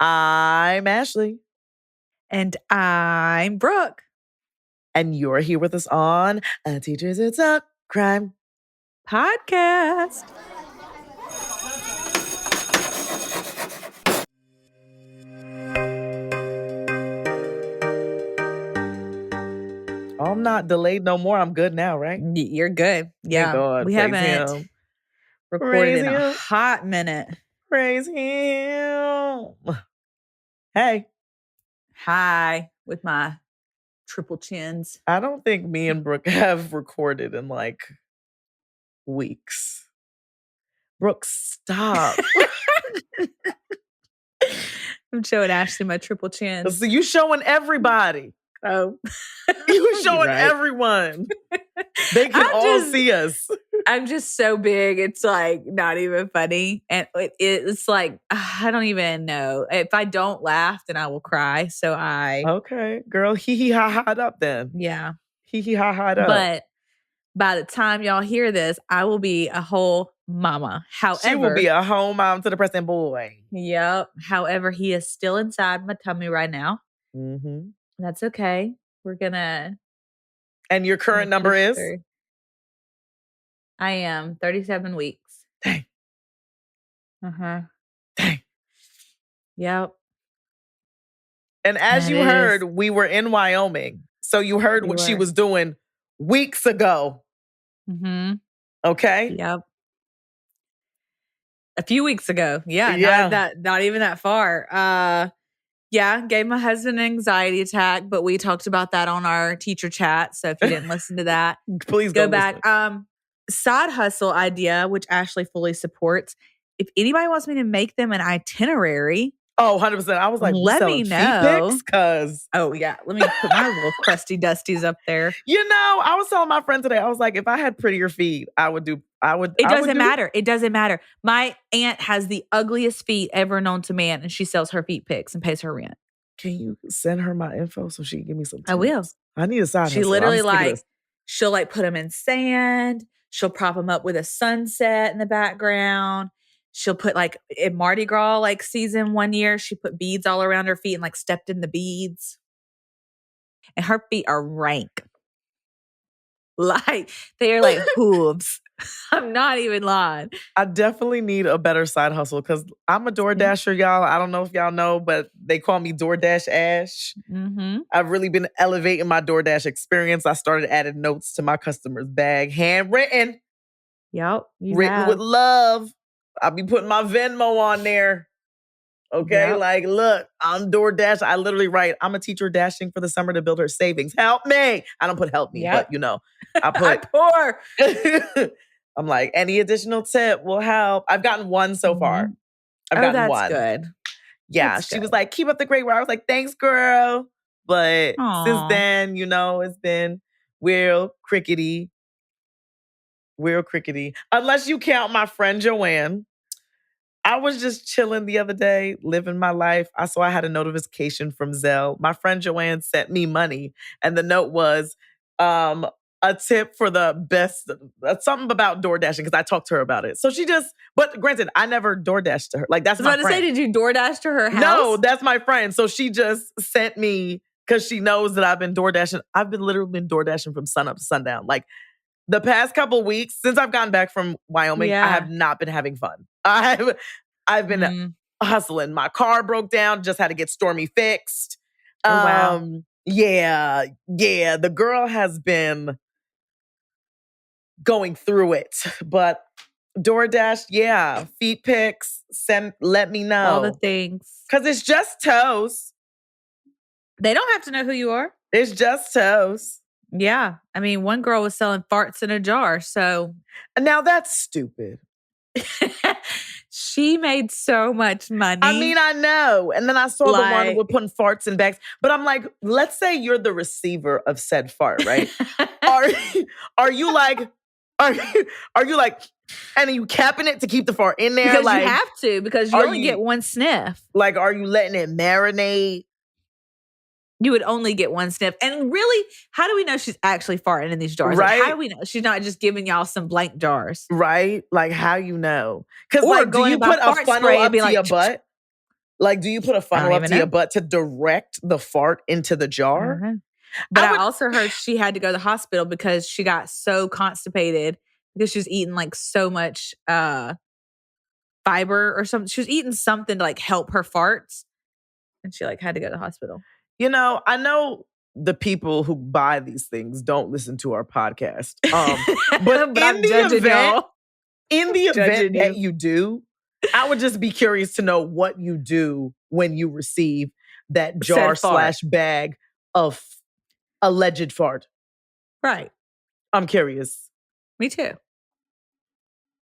I'm Ashley. And I'm Brooke. And you're here with us on A Teacher's It's a Crime podcast. I'm not delayed no more. I'm good now, right? You're good. Yeah. Thank God. We Praise haven't him. recorded Praise in a him. hot minute. Praise him. Hey. Hi, with my triple chins. I don't think me and Brooke have recorded in like weeks. Brooke, stop. I'm showing Ashley my triple chins. So you showing everybody. Oh. You showing everyone. They can all see us. I'm just so big. It's like not even funny. And it's like, I don't even know. If I don't laugh, then I will cry. So Okay, girl, hee ha ha up then. Yeah. Hee ha ha up. But by the time y'all hear this, I will be a whole mama. However, she will be a whole mom to the present boy. Yep. However, he is still inside my tummy right now. Mm-hmm. That's okay. We're gonna. And your current number is? I am 37 weeks. Dang. Dang. Yep. And as you heard, we were in Wyoming. So you heard what she was doing weeks ago. Mm-hmm. Okay? Yep. A few weeks ago. Yeah. Not even that far. Yeah, gave my husband an anxiety attack, but we talked about that on our teacher chat. So if you didn't listen to that, please go back. Side hustle idea, which Ashley fully supports. If anybody wants me to make them an itinerary. Oh, 100%. I was like, let me know. Cause oh yeah, let me put my little crusty dusties up there. You know, I was telling my friend today, I was like, if I had prettier feet, I would. It doesn't matter. It doesn't matter. My aunt has the ugliest feet ever known to man, and she sells her feet pics and pays her rent. Can you send her my info so she can give me some tips? I will. I need a side She hustle. literally she'll put them in sand. She'll prop them up with a sunset in the background. She'll put in Mardi Gras season one year, she put beads all around her feet and stepped in the beads. And her feet are rank. They are hooves. I'm not even lying. I definitely need a better side hustle because I'm a DoorDasher, y'all. I don't know if y'all know, but they call me DoorDash Ash. Mm-hmm. I've really been elevating my DoorDash experience. I started adding notes to my customer's bag, handwritten. Yep. Written with love. I'll be putting my Venmo on there. Okay, yep. Look, I'm DoorDash. I literally write, I'm a teacher dashing for the summer to build her savings. Help me. I don't put help me, but I put I'm poor. I'm like, any additional tip will help. I've gotten one so far. I've gotten that's one. Good. Yeah, that's she good. was like, keep up the great work. I was like, thanks, girl. But since Aww. then, it's been real crickety. Real crickety. Unless you count my friend Joanne. I was just chilling the other day, living my life. I saw I had a notification from Zelle. My friend Joanne sent me money. And the note was a tip for the best, something about DoorDashing, because I talked to her about it. So but granted, I never DoorDashed to her. That's my friend. I was about to say, did you DoorDash to her house? No, that's my friend. So she just sent me, because she knows that I've been DoorDashing. I've literally been DoorDashing from sun up to sundown. The past couple weeks, since I've gotten back from Wyoming, I have not been having fun. I've been hustling. My car broke down, just had to get Stormy fixed. Wow. Yeah. The girl has been going through it. But DoorDash, feet pics, let me know. All the things. Because it's just toes. They don't have to know who you are. It's just toes. Yeah. I mean, one girl was selling farts in a jar, so. Now that's stupid. She made so much money. I mean, I know. And then I saw the one with putting farts in bags. But I'm like, let's say you're the receiver of said fart, right? Are you like, and are you capping it to keep the fart in there? Because you have to, because you only get one sniff. Are you letting it marinate? You would only get one sniff. And really, how do we know she's actually farting in these jars? Right? How do we know she's not just giving y'all some blank jars? Right? How you know? Because do you put a funnel up to your butt? Like, do you put a funnel up even to your know. butt to direct the fart into the I don't jar? know. But I also heard she had to go to the hospital because she got so constipated because she was eating like so much fiber or something. She was eating something to like help her farts. And she like had to go to the hospital. You know, I know the people who buy these things don't listen to our podcast. But I'm judging y'all. in the event Judging that you do, I would just be curious to know what you do when you receive that jar / bag of alleged fart. Right. I'm curious. Me too.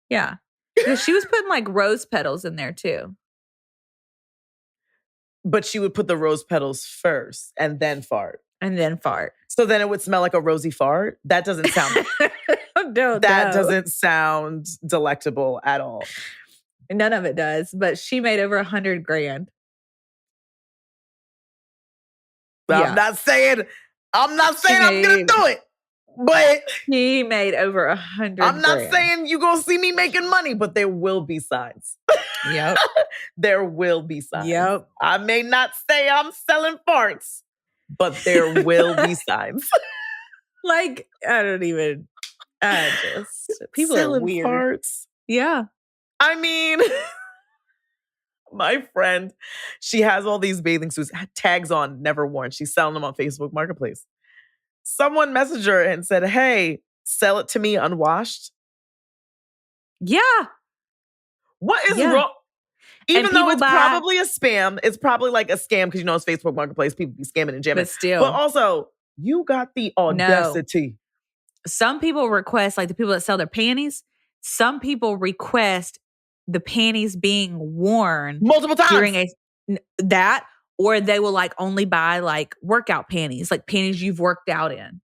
Yeah. Because she was putting like rose petals in there too. But she would put the rose petals first and then fart. And then fart. So then it would smell like a rosy fart? That doesn't sound doesn't sound delectable at all. None of it does, but she made over $100,000. Yeah. I'm not saying I'm gonna do it, but he made over $100,000. I'm not saying you're gonna see me making money, but there will be signs. Yep. There will be signs. Yep. I may not say I'm selling farts, but there will be signs. Like, people selling are weird. Farts. Yeah. I mean, my friend, she has all these bathing suits, tags on, never worn. She's selling them on Facebook Marketplace. Someone messaged her and said, hey, sell it to me unwashed. Yeah. What is wrong? Even though it's probably a spam, it's probably like a scam because it's Facebook Marketplace. People be scamming and jamming. But still. But also, you got the audacity. No. Some people request, like the people that sell their panties, some people request the panties being worn multiple times during that, or they will like only buy like workout panties, like panties you've worked out in.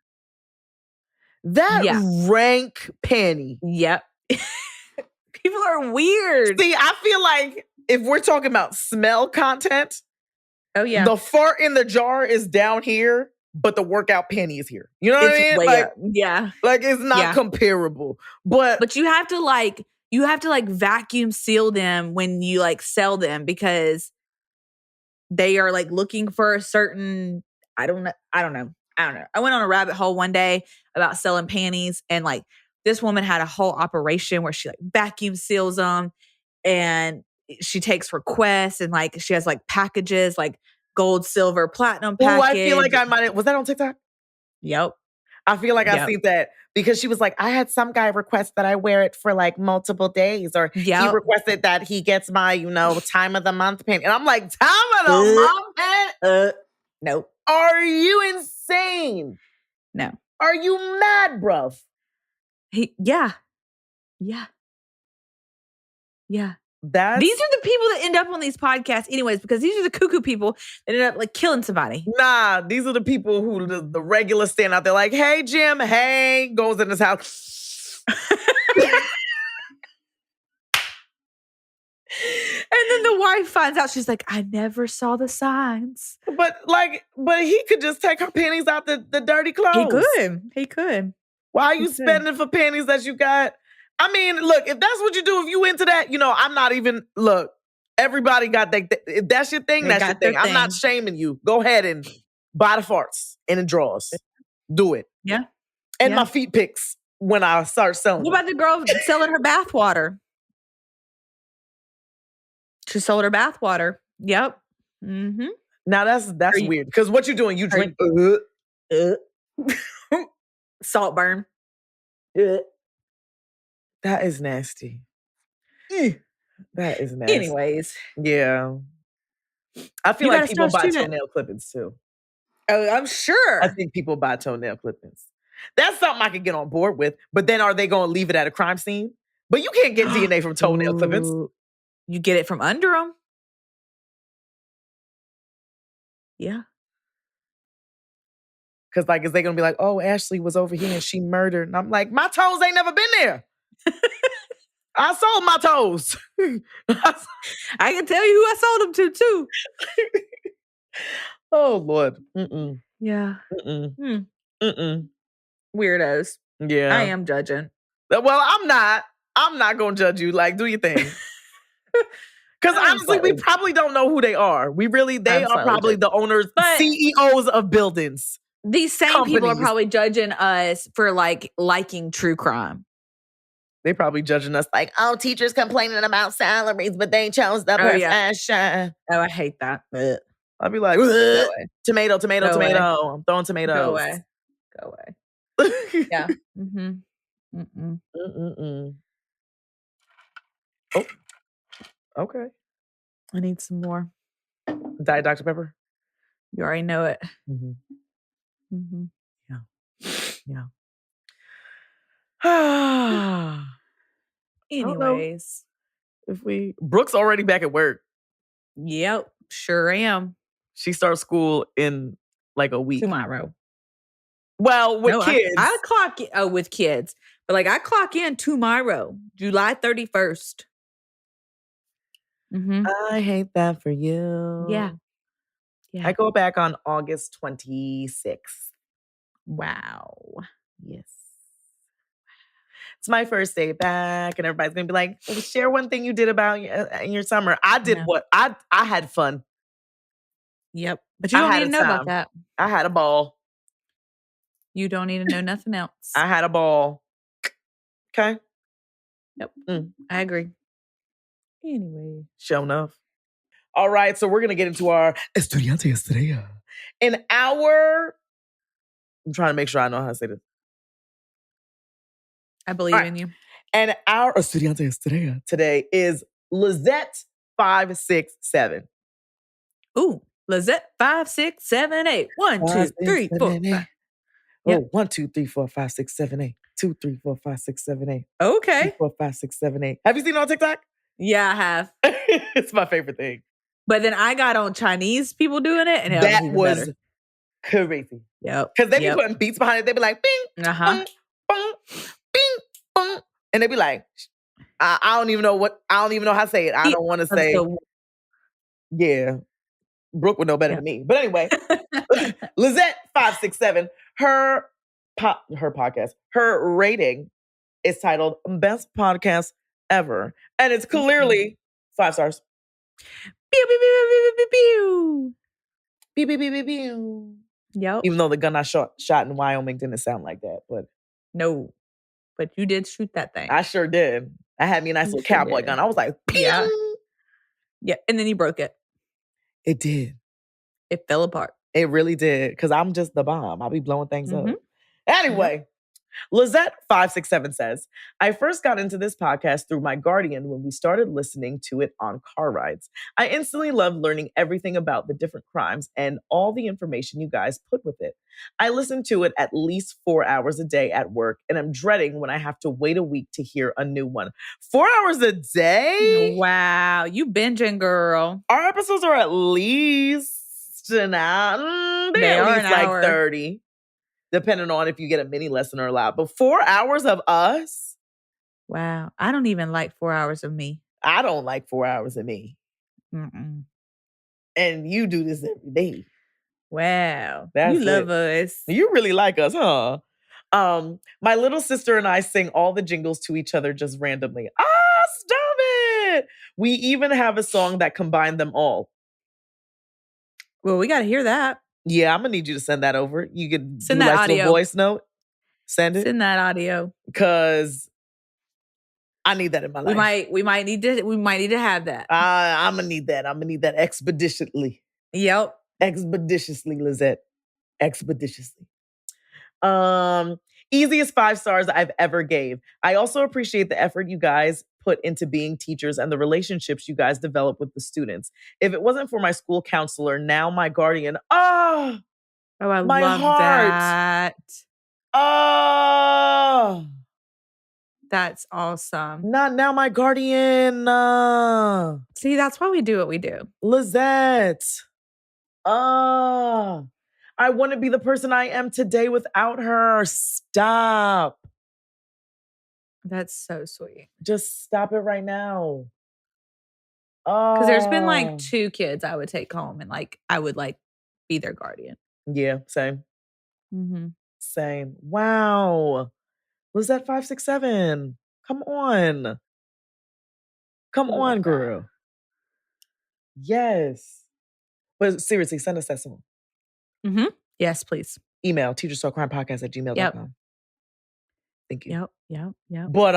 That rank panty. Yep. People are weird. See, I feel like if we're talking about smell content, the fart in the jar is down here, but the workout panty is here. You know what I mean? Like, like it's not comparable. But you have to like vacuum seal them when you like sell them because they are like looking for a certain, I don't know. I went on a rabbit hole one day about selling panties, and like this woman had a whole operation where she like vacuum seals them, and she takes requests, and like she has like packages like gold, silver, platinum package. Oh, I feel like was that on TikTok? Yep. I feel like I seen that because she was like, I had some guy request that I wear it for like multiple days, or he requested that he gets my, time of the month panty. And I'm like, time of the month? Nope. Are you insane? No. Are you mad, bruv? Yeah. These are the people that end up on these podcasts anyways, because these are the cuckoo people that end up like killing somebody. Nah, these are the people who the regulars stand out there like, hey, Jim, hey, goes in his house. And then the wife finds out, she's like, I never saw the signs. But he could just take her panties out the dirty clothes. He could. Why are you spending for panties that you got? I mean, look, if that's what you do, if you into that, I'm not even, look, everybody got that. If that's your thing, that's your thing. I'm not shaming you. Go ahead and buy the farts and the drawers. Do it. Yeah. And my feet pics when I start selling. What about the girl selling her bath water? She sold her bath water. Yep. Mm-hmm. Now that's weird. Because what you doing? You drink salt burn. That is nasty. That is nasty. Anyways. Yeah. I feel like people buy toenail clippings too. Oh, I'm sure. I think people buy toenail clippings. That's something I could get on board with. But then are they going to leave it at a crime scene? But you can't get DNA from toenail clippings. You get it from under them. Yeah. Because like, is they going to be like, oh, Ashley was over here and she murdered. And I'm like, my toes ain't never been there. I sold my toes. I can tell you who I sold them to too. Oh, Lord. Mm-mm. Yeah. Mm-mm. Mm-mm. Weirdos. Yeah. I am judging. Well, I'm not going to judge you. Like, do your thing. Because I mean, honestly, we slightly. probably don't know who they are. They are slightly probably judging. the owners, But- CEOs of buildings. These same people are Companies. probably judging us for like liking true crime. They probably judging us like, oh, teachers complaining about salaries, but they chose the profession. Oh, I hate that. I'd be like, Go away. tomato, tomato, Go tomato. away. I'm throwing tomatoes. Go away. Go away. Yeah. Mm-hmm. Mm-mm. Mm-mm-mm. Oh, okay. I need some more. Diet Dr. Pepper. You already know it. Mm-hmm. Mm-hmm. Yeah. Yeah. Anyways. If Brooke's already back at work. Yep. Sure am. She starts school in like a week. Tomorrow. Well, with kids. I clock in, with kids. But like I clock in tomorrow, July 31st. Mm-hmm. I hate that for you. Yeah. I go back on August 26th. Wow. Yes. It's my first day back, and everybody's gonna be like, share one thing you did about in your summer. I did what? I had fun. Yep. But you don't need to know about that. I had a ball. You don't need to know nothing else. I had a ball. Okay. Yep. I agree. Anyway. Show enough. All right, so we're gonna get into our Estudiante Estrella. I'm trying to make sure I know how to say this. I believe in you. And our Estudiante Estrella today is Lizette 567. Ooh, Lizette 5678. 1, 2, 3, 4, 5. Yep. Oh, 1, 2, 3, 4, 5, 6, 7, 8. 2, 3, 4, 5, 6, 7, 8. Okay. 3, 4, 5, 6, 7, 8. Have you seen it on TikTok? Yeah, I have. It's my favorite thing. But then I got on Chinese people doing it, and that was better. Crazy. Yep. Because they be putting beats behind it. They be like, bing, bong, bong, bing, bong. And they be like, I don't even know how to say it. I don't want to say. Yeah. Brooke would know better than me. But anyway, Lizette 567, her podcast, her rating is titled Best Podcast Ever. And it's clearly 5 stars. Pew, pew, pew, pew, pew, pew. Pew, pew, pew, pew, pew. Yep. Even though the gun I shot in Wyoming didn't sound like that, but no. But you did shoot that thing. I sure did. I had me a nice little cowboy gun. I was like, pew! Yeah. And then you broke it. It did. It fell apart. It really did. Because I'm just the bomb. I'll be blowing things up. Anyway, Lizette 567 says, I first got into this podcast through my guardian when we started listening to it on car rides. I instantly loved learning everything about the different crimes and all the information you guys put with it. I listen to it at least 4 hours a day at work, and I'm dreading when I have to wait a week to hear a new one. 4 hours a day? Wow. You binging, girl. Our episodes are at least an hour. They're at least like 30. Depending on if you get a mini lesson or a lot. But 4 hours of us? Wow. I don't even like 4 hours of me. I don't like 4 hours of me. Mm-mm. And you do this every day. Wow. You love us. You really like us, huh? My little sister and I sing all the jingles to each other just randomly. Stop it! We even have a song that combined them all. Well, we got to hear that. Yeah, I'm gonna need you to send that over. You could send that audio. Voice note. Send it. Send that audio. Because I need that in my life. We might need to have that. I'm gonna need that. I'm gonna need that expeditiously. Yep. Expeditiously, Lizette. Expeditiously. Easiest 5 stars I've ever gave. I also appreciate the effort you guys put into being teachers and the relationships you guys develop with the students. If it wasn't for my school counselor, now my guardian, I my love heart. that. Oh, that's awesome. Not now my guardian. See, that's why we do what we do. Lizette. I wouldn't be the person I am today without her. Stop. That's so sweet. Just stop it right now. Because there's been like 2 kids I would take home and like I would like be their guardian. Yeah, same. Mm-hmm. Same. Wow. Lizette 567. Come on. Come on, girl. Yes. But seriously, send us that song. Mm-hmm. Yes, please. Email teacherstalkcrimepodcast@gmail.com. Yep. Thank you. Yep. But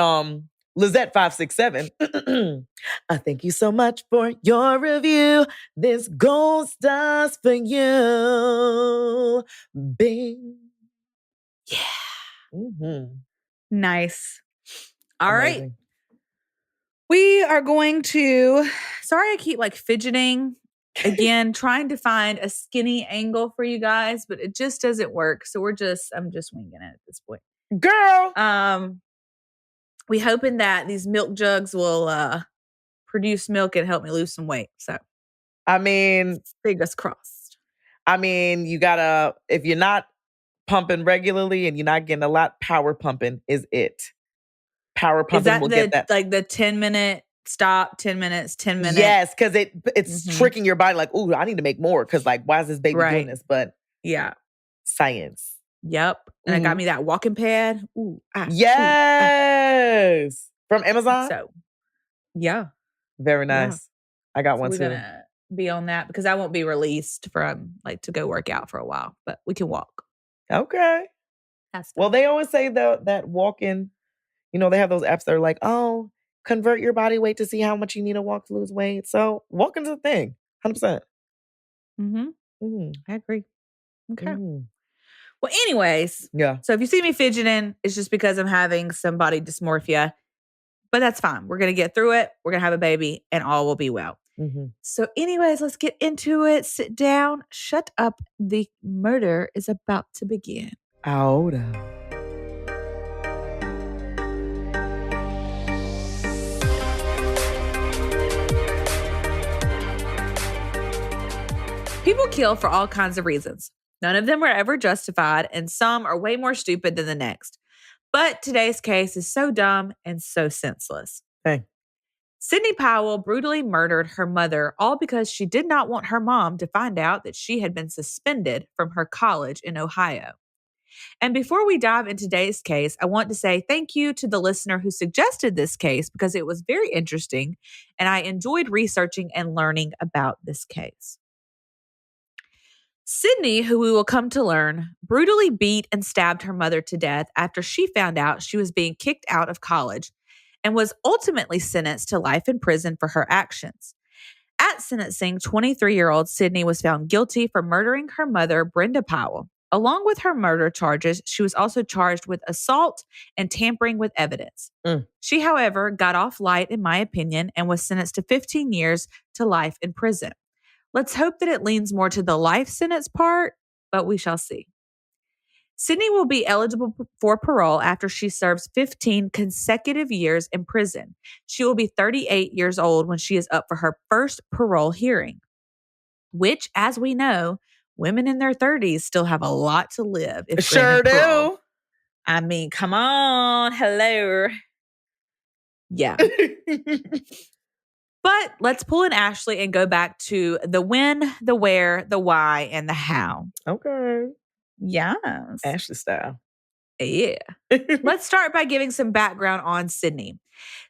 Lizette567, thank you so much for your review. This gold stars for you. Bing. Yeah. Mm-hmm. Nice. All right. Amazing. We are going to, sorry I keep like fidgeting. Again, trying to find a skinny angle for you guys, but it just doesn't work. So I'm just winging it at this point. Girl. We hoping that these milk jugs will produce milk and help me lose some weight. So I mean, fingers crossed. I mean, you gotta, if you're not pumping regularly and you're not getting a lot, power pumping is it. Power pumping Is that will get that. like the 10-minute stop, 10 minutes, 10 minutes? Yes, because it's tricking your body like, ooh, I need to make more because like, why is this baby doing this? But yeah. Science. Yep. And it got me that walking pad. Ooh. Yes. From Amazon? So, yeah. Very nice. Yeah. I got one we're too. We're going to be on that because I won't be released from like to go work out for a while, but we can walk. Okay. Well, they always say that walking, you know, they have those apps that are like, oh, convert your body weight to see how much you need to walk to lose weight. So walking's a thing. 100%. I agree. Okay. Well, anyways. Yeah. So if you see me fidgeting, it's just because I'm having some body dysmorphia. But that's fine. We're going to get through it. We're going to have a baby and all will be well. So anyways, let's get into it. Sit down. Shut up. The murder is about to begin. Ahora. People kill for all kinds of reasons. None of them are ever justified, and some are way more stupid than the next. But today's case is so dumb and so senseless. Hey. Sydney Powell brutally murdered her mother, all because she did not want her mom to find out that she had been suspended from her college in Ohio. And before we dive into today's case, I want to say thank you to the listener who suggested this case because it was very interesting, and I enjoyed researching and learning about this case. Sydney, who we will come to learn, brutally beat and stabbed her mother to death after she found out she was being kicked out of college and was ultimately sentenced to life in prison for her actions. At sentencing, 23-year-old Sydney was found guilty for murdering her mother, Brenda Powell. Along with her murder charges, she was also charged with assault and tampering with evidence. She, however, got off light, in my opinion, and was sentenced to 15 years to life in prison. Let's hope that it leans more to the life sentence part, but we shall see. Sydney will be eligible for parole after she serves 15 consecutive years in prison. She will be 38 years old when she is up for her first parole hearing, which, as we know, women in their 30s still have a lot to live. If sure do. I mean, come on. Hello. Yeah. But let's pull in Ashley and go back to the when, the where, the why, and the how. Okay. Yes. Ashley style. Yeah. Let's start by giving some background on Sydney.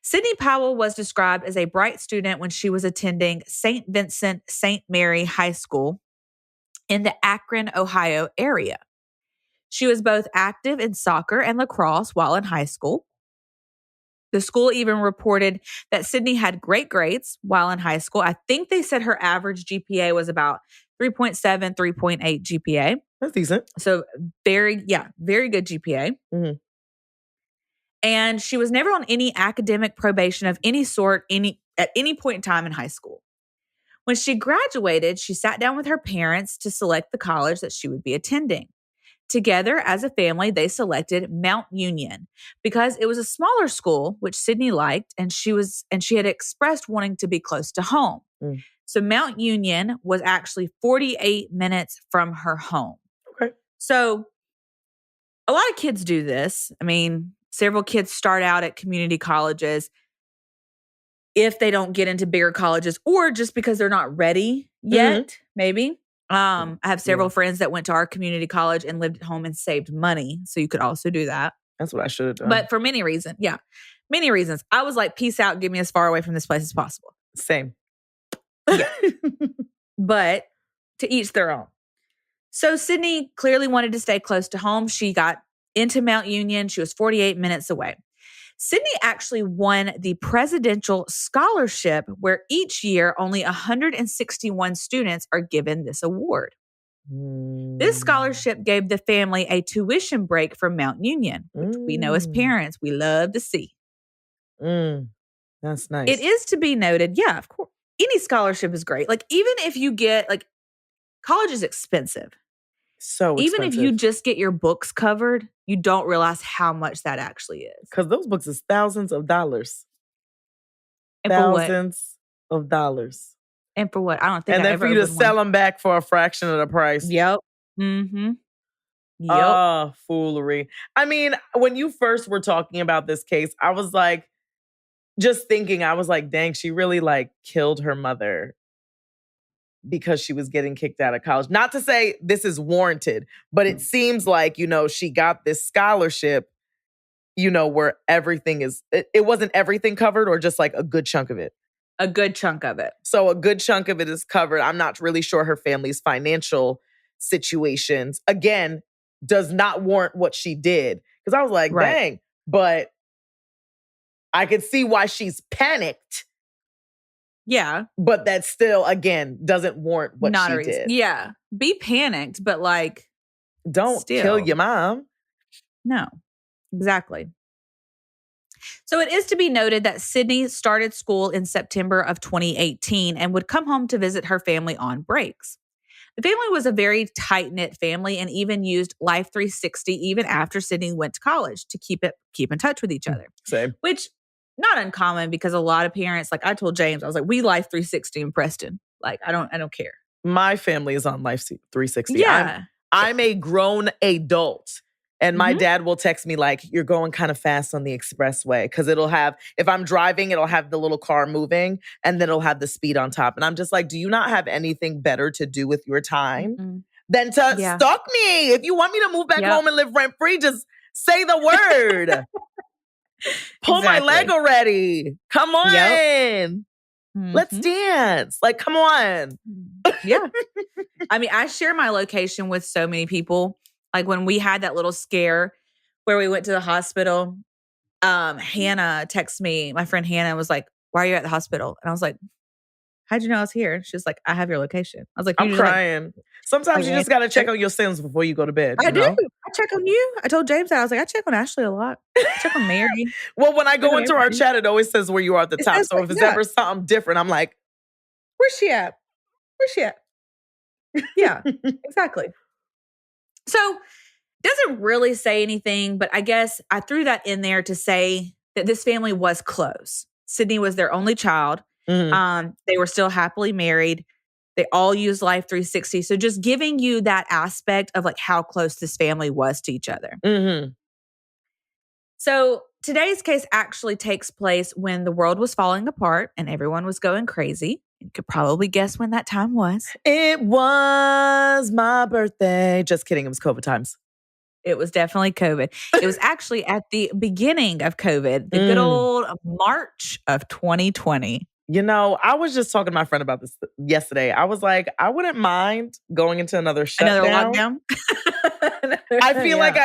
Sydney Powell was described as a bright student when she was attending St. Vincent St. Mary High School in the Akron, Ohio area. She was both active in soccer and lacrosse while in high school. The school even reported that Sydney had great grades while in high school. I think they said her average GPA was about 3.7, 3.8 GPA. That's decent. So very good GPA. And she was never on any academic probation of any sort at any point in time in high school. When she graduated, she sat down with her parents to select the college that she would be attending. Together, as a family, they selected Mount Union because it was a smaller school, which Sydney liked, and she had expressed wanting to be close to home. So Mount Union was actually 48 minutes from her home. Okay. So a lot of kids do this. I mean, several kids start out at community colleges if they don't get into bigger colleges or just because they're not ready yet, maybe. I have several friends that went to our community college and lived at home and saved money. So you could also do that. That's what I should have done. But for many reasons, many reasons. I was like, peace out, get me as far away from this place as possible. Same. Yeah. But to each their own. So Sydney clearly wanted to stay close to home. She got into Mount Union. She was 48 minutes away. Sydney actually won the presidential scholarship, where each year only 161 students are given this award. This scholarship gave the family a tuition break from Mount Union, which we know as parents, we love to see. That's nice. It is to be noted, yeah, of course, any scholarship is great. Like, even if you get, like, college is expensive. So expensive. Even if you just get your books covered, you don't realize how much that actually is. Because those books is thousands of dollars. And thousands of dollars. And for what? I don't think and I then ever for you to sell them back for a fraction of the price. Yep. Mm-hmm. Yep. Oh, foolery. I mean, when you first were talking about this case, I was like, just thinking, I was like, dang, she really like killed her mother because she was getting kicked out of college. Not to say this is warranted, but it seems like, she got this scholarship, where everything is, it wasn't everything covered or just like a good chunk of it. A good chunk of it. So a good chunk of it is covered. I'm not really sure her family's financial situations, again, does not warrant what she did. Because I was like, dang, but I could see why she's panicked. Yeah. But that still, again, doesn't warrant what she did. Yeah. Be panicked, but like, don't kill your mom. No, exactly. So it is to be noted that Sydney started school in September of 2018 and would come home to visit her family on breaks. The family was a very tight-knit family and even used Life 360 even after Sydney went to college to keep in touch with each other. Same. Which, not uncommon, because a lot of parents, like I told James, I was like, we Life 360 in Preston. Like, I don't care. My family is on Life 360. Yeah. I'm a grown adult. And my dad will text me like, you're going kind of fast on the expressway. Because it'll have, if I'm driving, it'll have the little car moving. And then it'll have the speed on top. And I'm just like, do you not have anything better to do with your time than to stalk me? If you want me to move back home and live rent free, just say the word. Pull my leg already. Come on. Let's dance. Like, come on. Yeah. I mean, I share my location with so many people. Like when we had that little scare where we went to the hospital, Hannah texted me. My friend Hannah was like, why are you at the hospital? And I was like, how'd you know I was here? And she's like, I have your location. I was like, I'm crying. Sometimes you just got to check on your sins before you go to bed. I do. I check on you. I told James that. I was like, I check on Ashley a lot. I check on Mary. Well, when I go into our chat, it always says where you are at the top. So if it's ever something different, I'm like, where's she at? Where's she at? Yeah, exactly. So doesn't really say anything, but I guess I threw that in there to say that this family was close. Sydney was their only child. They were still happily married. They all used Life 360. So just giving you that aspect of like how close this family was to each other. So today's case actually takes place when the world was falling apart and everyone was going crazy. You could probably guess when that time was. It was my birthday. Just kidding. It was COVID times. It was definitely COVID. It was actually at the beginning of COVID, the good old March of 2020. I was just talking to my friend about this yesterday. I was like, I wouldn't mind going into another shutdown. Another lockdown? I feel like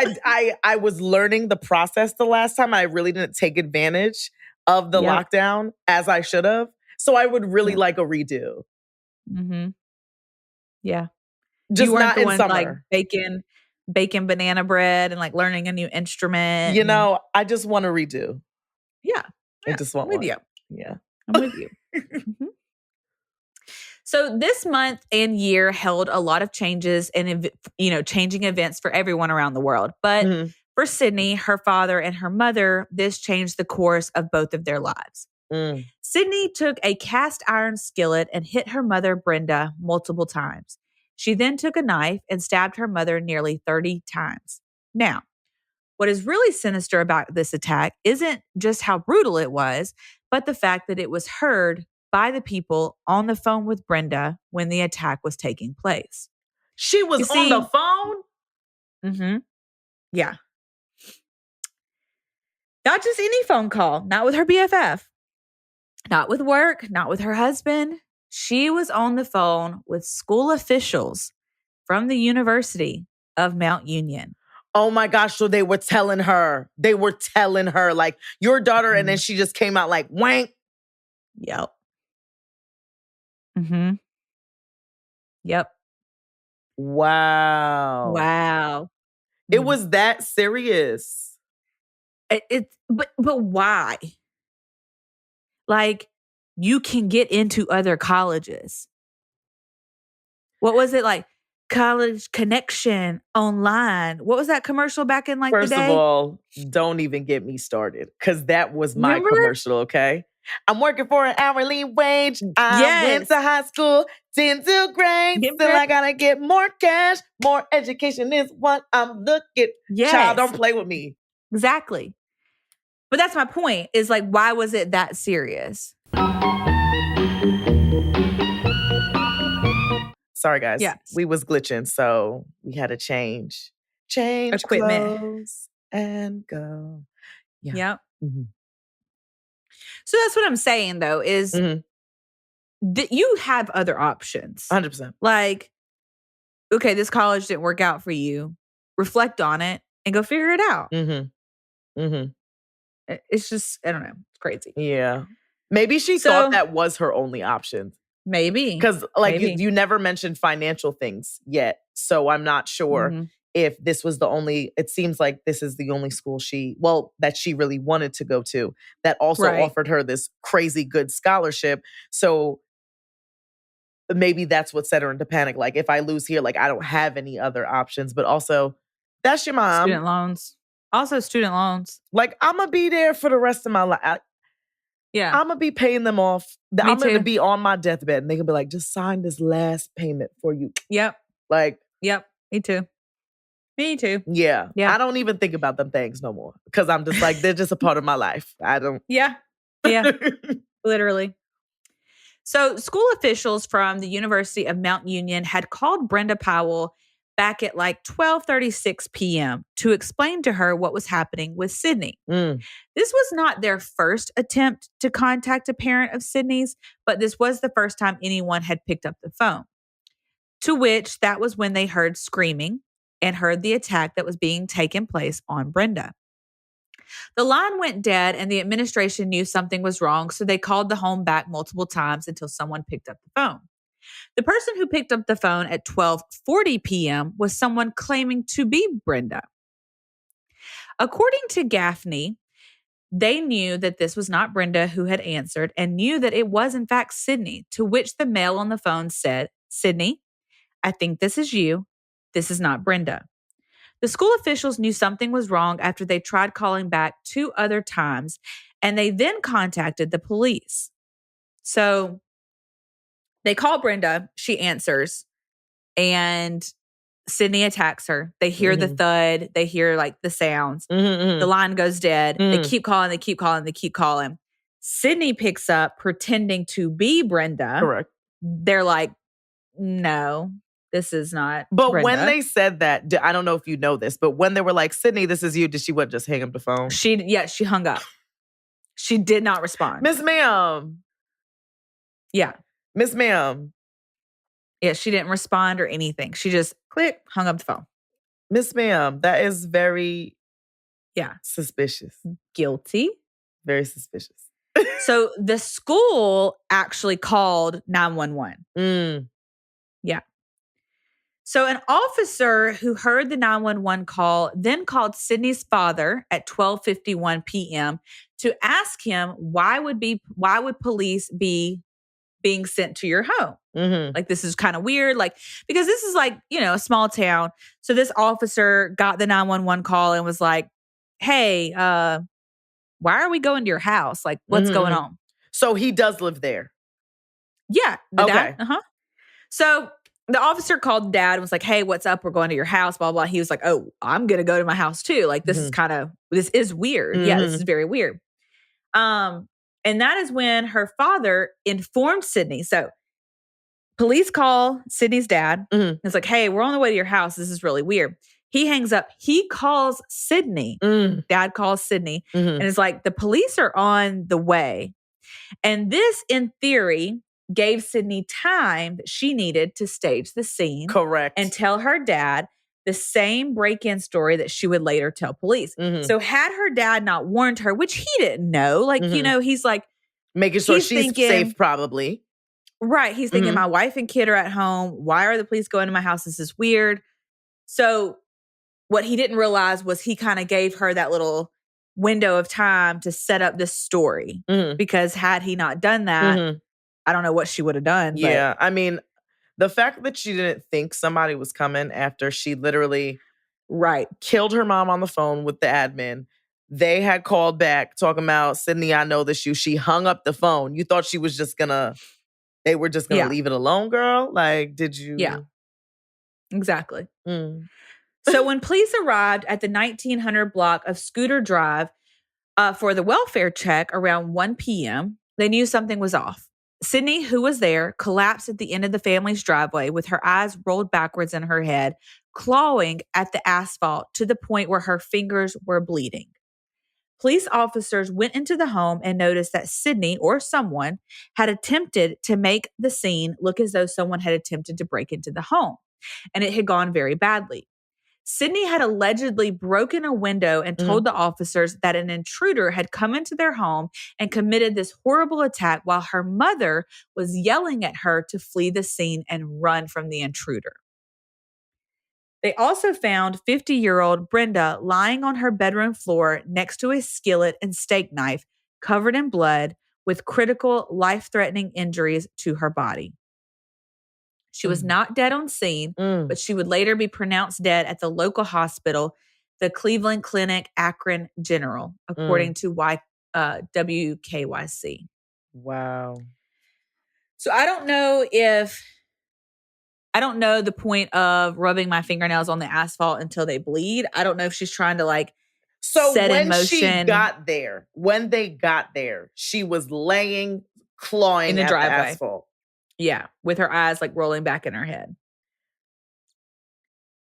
I was learning the process the last time. I really didn't take advantage of the lockdown as I should have. So I would really like a redo. Yeah. Just you weren't not the in one summer. Like baking banana bread and like learning a new instrument. I just want to redo. Yeah. I just want with one. you. Yeah. I'm with you. So this month and year held a lot of changes and, changing events for everyone around the world. But for Sydney, her father and her mother, this changed the course of both of their lives. Sydney took a cast iron skillet and hit her mother, Brenda, multiple times. She then took a knife and stabbed her mother nearly 30 times. Now, what is really sinister about this attack isn't just how brutal it was, but the fact that it was heard by the people on the phone with Brenda when the attack was taking place. She was on the phone? Yeah. Not just any phone call, not with her BFF, not with work, not with her husband, She was on the phone with school officials from the University of Mount Union. Oh my gosh. So they were telling her, like, your daughter, and then she just came out like, wank. Yep. Mm-hmm. Yep. Wow. Wow. It was that serious. But why? Like, you can get into other colleges. What was it like? College Connection Online. What was that commercial back in like First the day? of all, don't even get me started, because that was my Remember? commercial, okay? I'm working for an hourly wage. I went to high school, didn't do great. Still, I gotta get more cash. More education is what I'm looking. Yes. Child, don't play with me. Exactly. But that's my point, is like, why was it that serious? Sorry, guys. Yes. We was glitching, so we had to change equipment, clothes and go. Yeah. Yep. Mm-hmm. So that's what I'm saying, though, is that you have other options. 100%. Like, okay, this college didn't work out for you. Reflect on it and go figure it out. Mm-hmm. Mm-hmm. It's just, I don't know. It's crazy. Yeah. Maybe she thought that was her only option. Maybe. Because like you never mentioned financial things yet. So I'm not sure if this was the only, it seems like this is the only school that she really wanted to go to, that also offered her this crazy good scholarship. So maybe that's what set her into panic. Like, if I lose here, like, I don't have any other options. But also, that's your mom. Student loans. Also student loans. Like, I'm going to be there for the rest of my life. Yeah. I'm going to be paying them off. I'm going to be on my deathbed, and they can be like, just sign this last payment for you. Yep. Like. Yep. Me too. Yeah. I don't even think about them things no more, because I'm just like, they're just a part of my life. I don't. Yeah. Literally. So school officials from the University of Mount Union had called Brenda Powell back at like 12:36 p.m. to explain to her what was happening with Sydney. This was not their first attempt to contact a parent of Sydney's, but this was the first time anyone had picked up the phone. To which, that was when they heard screaming and heard the attack that was being taken place on Brenda. The line went dead and the administration knew something was wrong, so they called the home back multiple times until someone picked up the phone. The person who picked up the phone at 12:40 p.m. was someone claiming to be Brenda. According to Gaffney, they knew that this was not Brenda who had answered and knew that it was in fact Sydney, to which the male on the phone said, "Sydney, I think this is you. This is not Brenda." The school officials knew something was wrong after they tried calling back 2 other times, and they then contacted the police. So they call Brenda, she answers, and Sydney attacks her. They hear the thud, they hear like the sounds. The line goes dead. They keep calling, they keep calling, they keep calling. Sydney picks up pretending to be Brenda. Correct. They're like, no, this is not But Brenda. when they said that, I don't know if you know this, but when they were like, Sydney, this is you, did she just hang up the phone? She hung up. She did not respond. Miss Ma'am. Yeah. Miss Ma'am. Yeah, she didn't respond or anything. She just hung up the phone. Miss Ma'am, that is very suspicious. Guilty. Very suspicious. So the school actually called 911. Yeah. So an officer who heard the 911 call then called Sydney's father at 12:51 p.m. to ask him why would police be being sent to your home? Like, this is kind of weird. Like, because this is like, a small town. So this officer got the 911 call and was like, hey, why are we going to your house? Like, what's going on? So he does live there. Yeah. The dad. So the officer called dad and was like, hey, what's up? We're going to your house, blah, blah. He was like, oh, I'm going to go to my house too. Like, this is weird. Yeah, this is very weird. And that is when her father informed Sydney. So police call Sydney's dad. It's like, hey, we're on the way to your house. This is really weird. He hangs up. He calls Sydney. Dad calls Sydney and is like, the police are on the way. And this, in theory, gave Sydney time that she needed to stage the scene. Correct. And tell her dad the same break-in story that she would later tell police. So had her dad not warned her, which he didn't know, like, you know, he's like, making sure he's she's thinking, safe, probably. Right. He's thinking, my wife and kid are at home. Why are the police going to my house? This is weird. So what he didn't realize was he kind of gave her that little window of time to set up this story. Because had he not done that, I don't know what she would have done. Yeah. I mean, the fact that she didn't think somebody was coming after she literally killed her mom on the phone with the admin. They had called back talking about, Sydney, I know this you. She hung up the phone. You thought she was just gonna, they were just gonna leave it alone, girl? Like, did you? Yeah. Exactly. So when police arrived at the 1900 block of Scooter Drive for the welfare check around 1 p.m., they knew something was off. Sydney, who was there, collapsed at the end of the family's driveway with her eyes rolled backwards in her head, clawing at the asphalt to the point where her fingers were bleeding. Police officers went into the home and noticed that Sydney, or someone, had attempted to make the scene look as though someone had attempted to break into the home, and it had gone very badly. Sydney had allegedly broken a window and told the officers that an intruder had come into their home and committed this horrible attack while her mother was yelling at her to flee the scene and run from the intruder. They also found 50-year-old Brenda lying on her bedroom floor next to a skillet and steak knife covered in blood with critical, life-threatening injuries to her body. She was not dead on scene, but she would later be pronounced dead at the local hospital, the Cleveland Clinic Akron General, according to WKYC. Wow. So I don't know the point of rubbing my fingernails on the asphalt until they bleed. I don't know if she's trying to set in motion. When they got there, she was laying, clawing in the at driveway. the asphalt. Yeah, with her eyes rolling back in her head.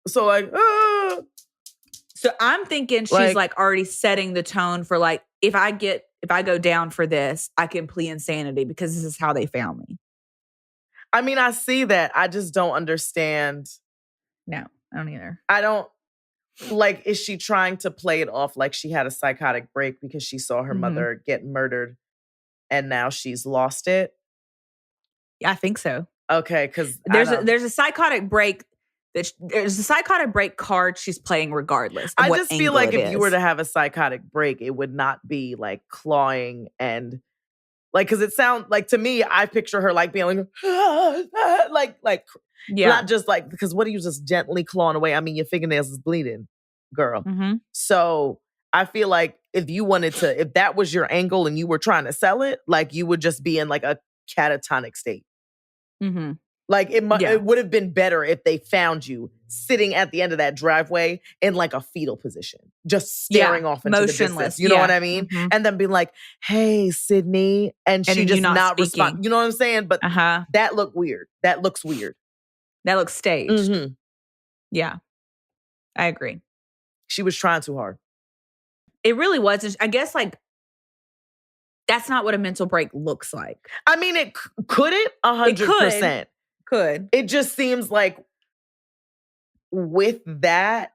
So So I'm thinking she's already setting the tone for if I go down for this, I can plead insanity because this is how they found me. I mean, I see that. I just don't understand. No, I don't either. I don't, is she trying to play it off like she had a psychotic break because she saw her mother get murdered and now she's lost it? Yeah, I think so. Okay, because there's a psychotic break. There's a psychotic break card she's playing regardless. I just feel like if you were to have a psychotic break, it would not be clawing and because it sounds to me, I picture her being not just because what are you just gently clawing away? I mean, your fingernails is bleeding, girl. So I feel like if that was your angle and you were trying to sell it, you would just be in a catatonic state. It would have been better if they found you sitting at the end of that driveway in a fetal position, just staring off into the distance. You know what I mean? And then be like, "Hey, Sydney," and she just not respond. You know what I'm saying? But that looked weird. That looks weird. That looks staged. Yeah, I agree. She was trying too hard. It really was. I guess that's not what a mental break looks like. I mean, could it 100%. Could. It just seems with that,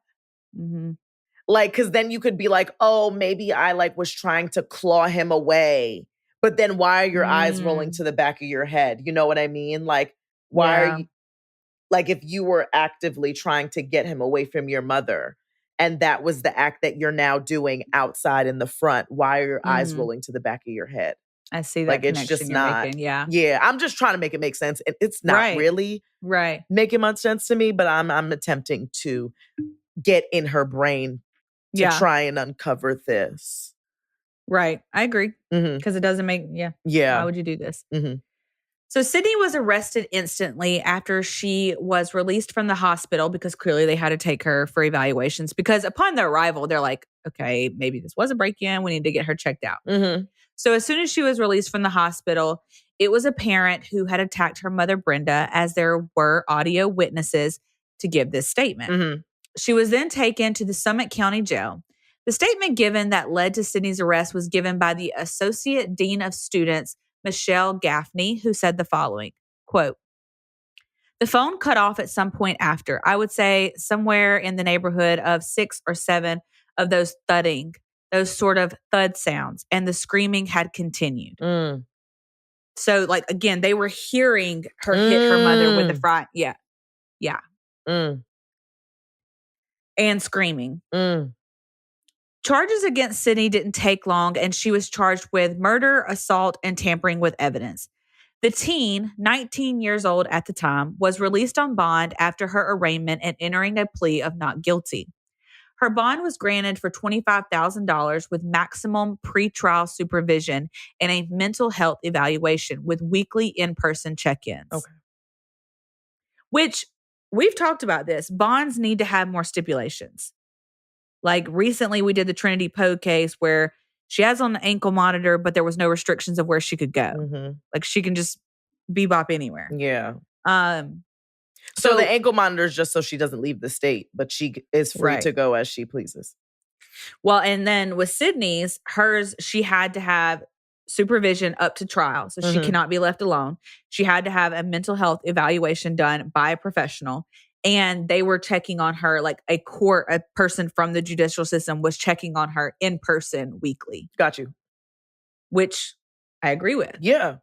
because then you could be oh, maybe I was trying to claw him away, but then why are your eyes rolling to the back of your head? You know what I mean? Why are you, if you were actively trying to get him away from your mother and that was the act that you're now doing outside in the front, why are your eyes rolling to the back of your head? I see that connection it's just you're not making. Yeah. Yeah, I'm just trying to make it make sense. It's not really making much sense to me, but I'm attempting to get in her brain to try and uncover this. Right. I agree. Because it doesn't make, Yeah. Why would you do this? So Sydney was arrested instantly after she was released from the hospital because clearly they had to take her for evaluations because upon their arrival, they're like, okay, maybe this was a break-in. We need to get her checked out. So as soon as she was released from the hospital, it was a parent who had attacked her mother, Brenda, as there were audio witnesses to give this statement. She was then taken to the Summit County Jail. The statement given that led to Sydney's arrest was given by the Associate Dean of Students, Michelle Gaffney, who said the following, quote, "The phone cut off at some point after, I would say somewhere in the neighborhood of 6 or 7 of those thudding, those sort of thud sounds, and the screaming had continued." Mm. So, like, again, they were hearing her hit her mother with the fry. Yeah. Yeah. Mm. And screaming. Mm. Charges against Sydney didn't take long, and she was charged with murder, assault, and tampering with evidence. The teen, 19 years old at the time, was released on bond after her arraignment and entering a plea of not guilty. Her bond was granted for $25,000 with maximum pretrial supervision and a mental health evaluation with weekly in-person check-ins. Okay. Which, we've talked about this. Bonds need to have more stipulations. Like recently we did the Trinity Poe case where she has on the ankle monitor, but there was no restrictions of where she could go. Mm-hmm. Like she can just bebop anywhere. Yeah. So the ankle monitor is just so she doesn't leave the state, but she is free to go as she pleases. Well, and then with Sydney's, hers, she had to have supervision up to trial. So she cannot be left alone. She had to have a mental health evaluation done by a professional. And they were checking on her, like a person from the judicial system was checking on her in person weekly. Got you. Which I agree with. Yeah.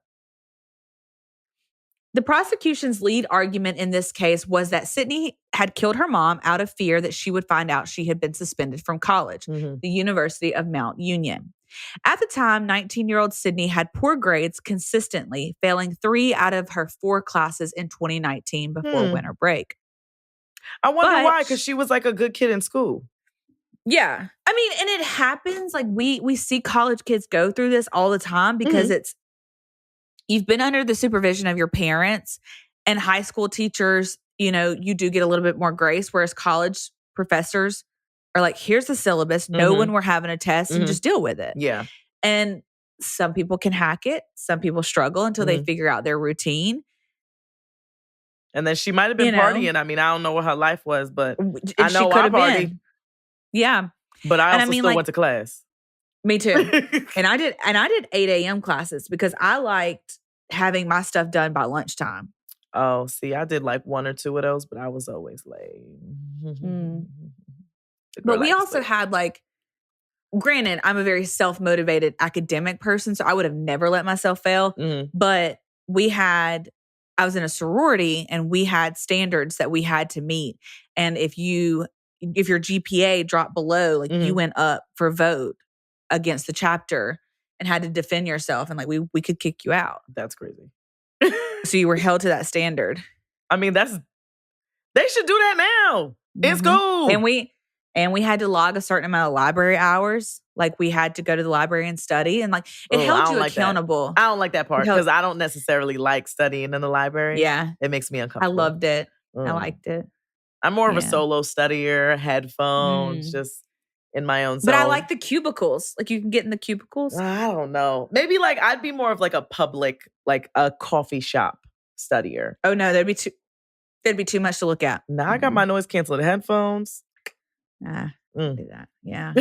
The prosecution's lead argument in this case was that Sydney had killed her mom out of fear that she would find out she had been suspended from college, the University of Mount Union. At the time, 19-year-old Sydney had poor grades consistently, failing 3 out of her 4 classes in 2019 before winter break. I wonder why, because she was like a good kid in school. Yeah. I mean, and it happens. Like we see college kids go through this all the time because you've been under the supervision of your parents, and high school teachers, you know, you do get a little bit more grace, whereas college professors are like, here's the syllabus, know when we're having a test and just deal with it. Yeah. And some people can hack it. Some people struggle until they figure out their routine. And then she might have been partying. I mean, I don't know what her life was, but I know she could have party. been. Yeah. But I also still went to class. Me too. And I did 8 a.m. classes because I liked having my stuff done by lunchtime. Oh, see, I did like 1 or 2 of those, but I was always late. But we also had like, granted, I'm a very self-motivated academic person, so I would have never let myself fail. But I was in a sorority and we had standards that we had to meet. And if your GPA dropped below, like you went up for vote against the chapter and had to defend yourself, and like we could kick you out. That's crazy. So you were held to that standard. I mean, they should do that now. It's cool. And we had to log a certain amount of library hours. Like we had to go to the library and study, and like it held you accountable. I don't like that part because I don't necessarily like studying in the library. Yeah. It makes me uncomfortable. I loved it. I liked it. I'm more of a solo studier, headphones, just in my own zone. But I like the cubicles. Like you can get in the cubicles. I don't know. Maybe like I'd be more of like a public, like a coffee shop studier. Oh no, there'd be too much to look at. Now I got my noise canceling headphones. Do that. Yeah.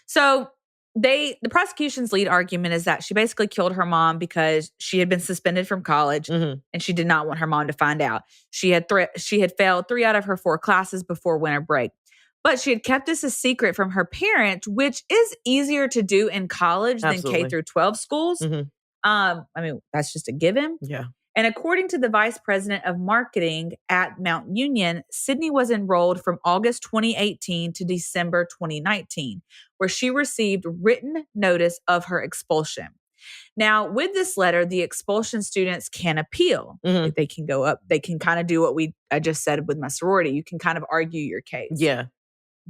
So the prosecution's lead argument is that she basically killed her mom because she had been suspended from college and she did not want her mom to find out. She had failed 3 out of her 4 classes before winter break. But she had kept this a secret from her parents, which is easier to do in college than K through 12 schools. I mean, that's just a given. Yeah. And according to the vice president of marketing at Mount Union, Sydney was enrolled from August 2018 to December 2019, where she received written notice of her expulsion. Now, with this letter, the expulsion students can appeal. They can go up. They can kind of do what I just said with my sorority. You can kind of argue your case. Yeah.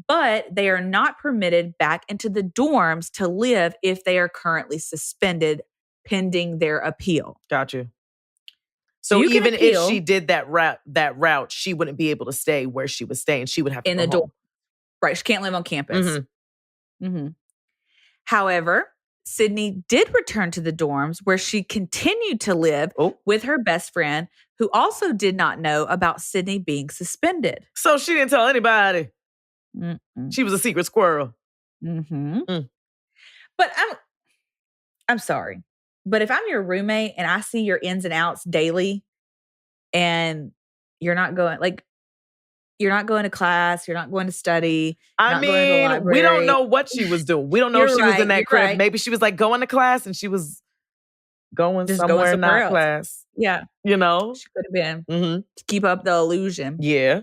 But they are not permitted back into the dorms to live if they are currently suspended pending their appeal. Got you. So even if she did that route, she wouldn't be able to stay where she was staying. She would have to in go the dorm. home. Right. She can't live on campus. However, Sydney did return to the dorms where she continued to live with her best friend, who also did not know about Sydney being suspended. So she didn't tell anybody. She was a secret squirrel. But I'm sorry. But if I'm your roommate and I see your ins and outs daily and you're not going to class, you're not going to study, I you're not going to the mean, we don't library. know what she was doing. We don't know if You're she was in right, that you're crib. right. Maybe she was like going to class and she was going Just going somewhere somewhere not else. class. Yeah. You know? She could have been Mm-hmm. to keep up the illusion. Yeah.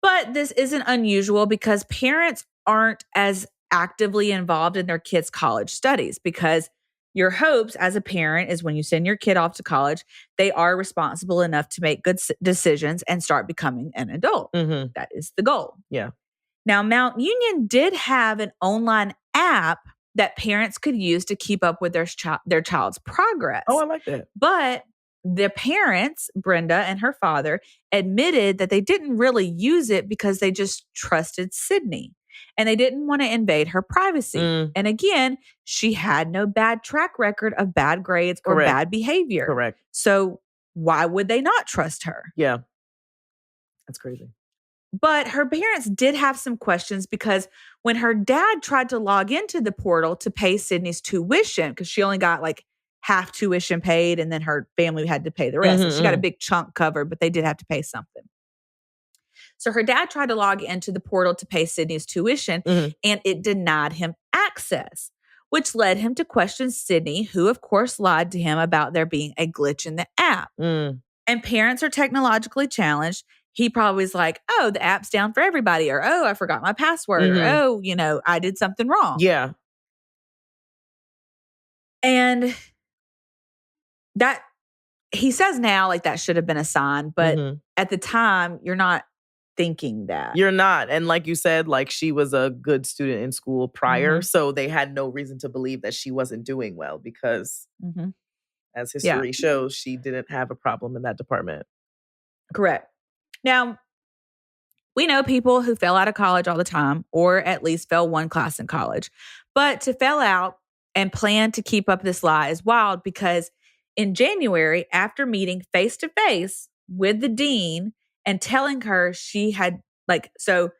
But this isn't unusual because parents aren't as actively involved in their kids' college studies, because your hopes as a parent is when you send your kid off to college, they are responsible enough to make good decisions and start becoming an adult. Mm-hmm. That is the goal. Yeah. Now, Mount Union did have an online app that parents could use to keep up with their child's progress. Oh, I like that. But the parents, Brenda and her father, admitted that they didn't really use it because they just trusted Sydney and they didn't want to invade her privacy. Mm. And again, she had no bad track record of bad grades or Correct. bad behavior. Correct. So why would they not trust her? Yeah. That's crazy. But her parents did have some questions because when her dad tried to log into the portal to pay Sydney's tuition, because she only got like half tuition paid and then her family had to pay the rest. So she got a big chunk covered, but they did have to pay something. So her dad tried to log into the portal to pay Sydney's tuition and it denied him access, which led him to question Sydney, who of course lied to him about there being a glitch in the app. And parents are technologically challenged. He probably was like, oh, the app's down for everybody, or oh, I forgot my password, or oh, I did something wrong. Yeah. And that he says now, like, that should have been a sign, but at the time, you're not thinking that. You're not. And like you said, like, she was a good student in school prior, so they had no reason to believe that she wasn't doing well because as history shows, she didn't have a problem in that department. Correct. Now, we know people who fell out of college all the time, or at least fell one class in college. But to fail out and plan to keep up this lie is wild, because in January, after meeting face to face with the dean and telling her she had, so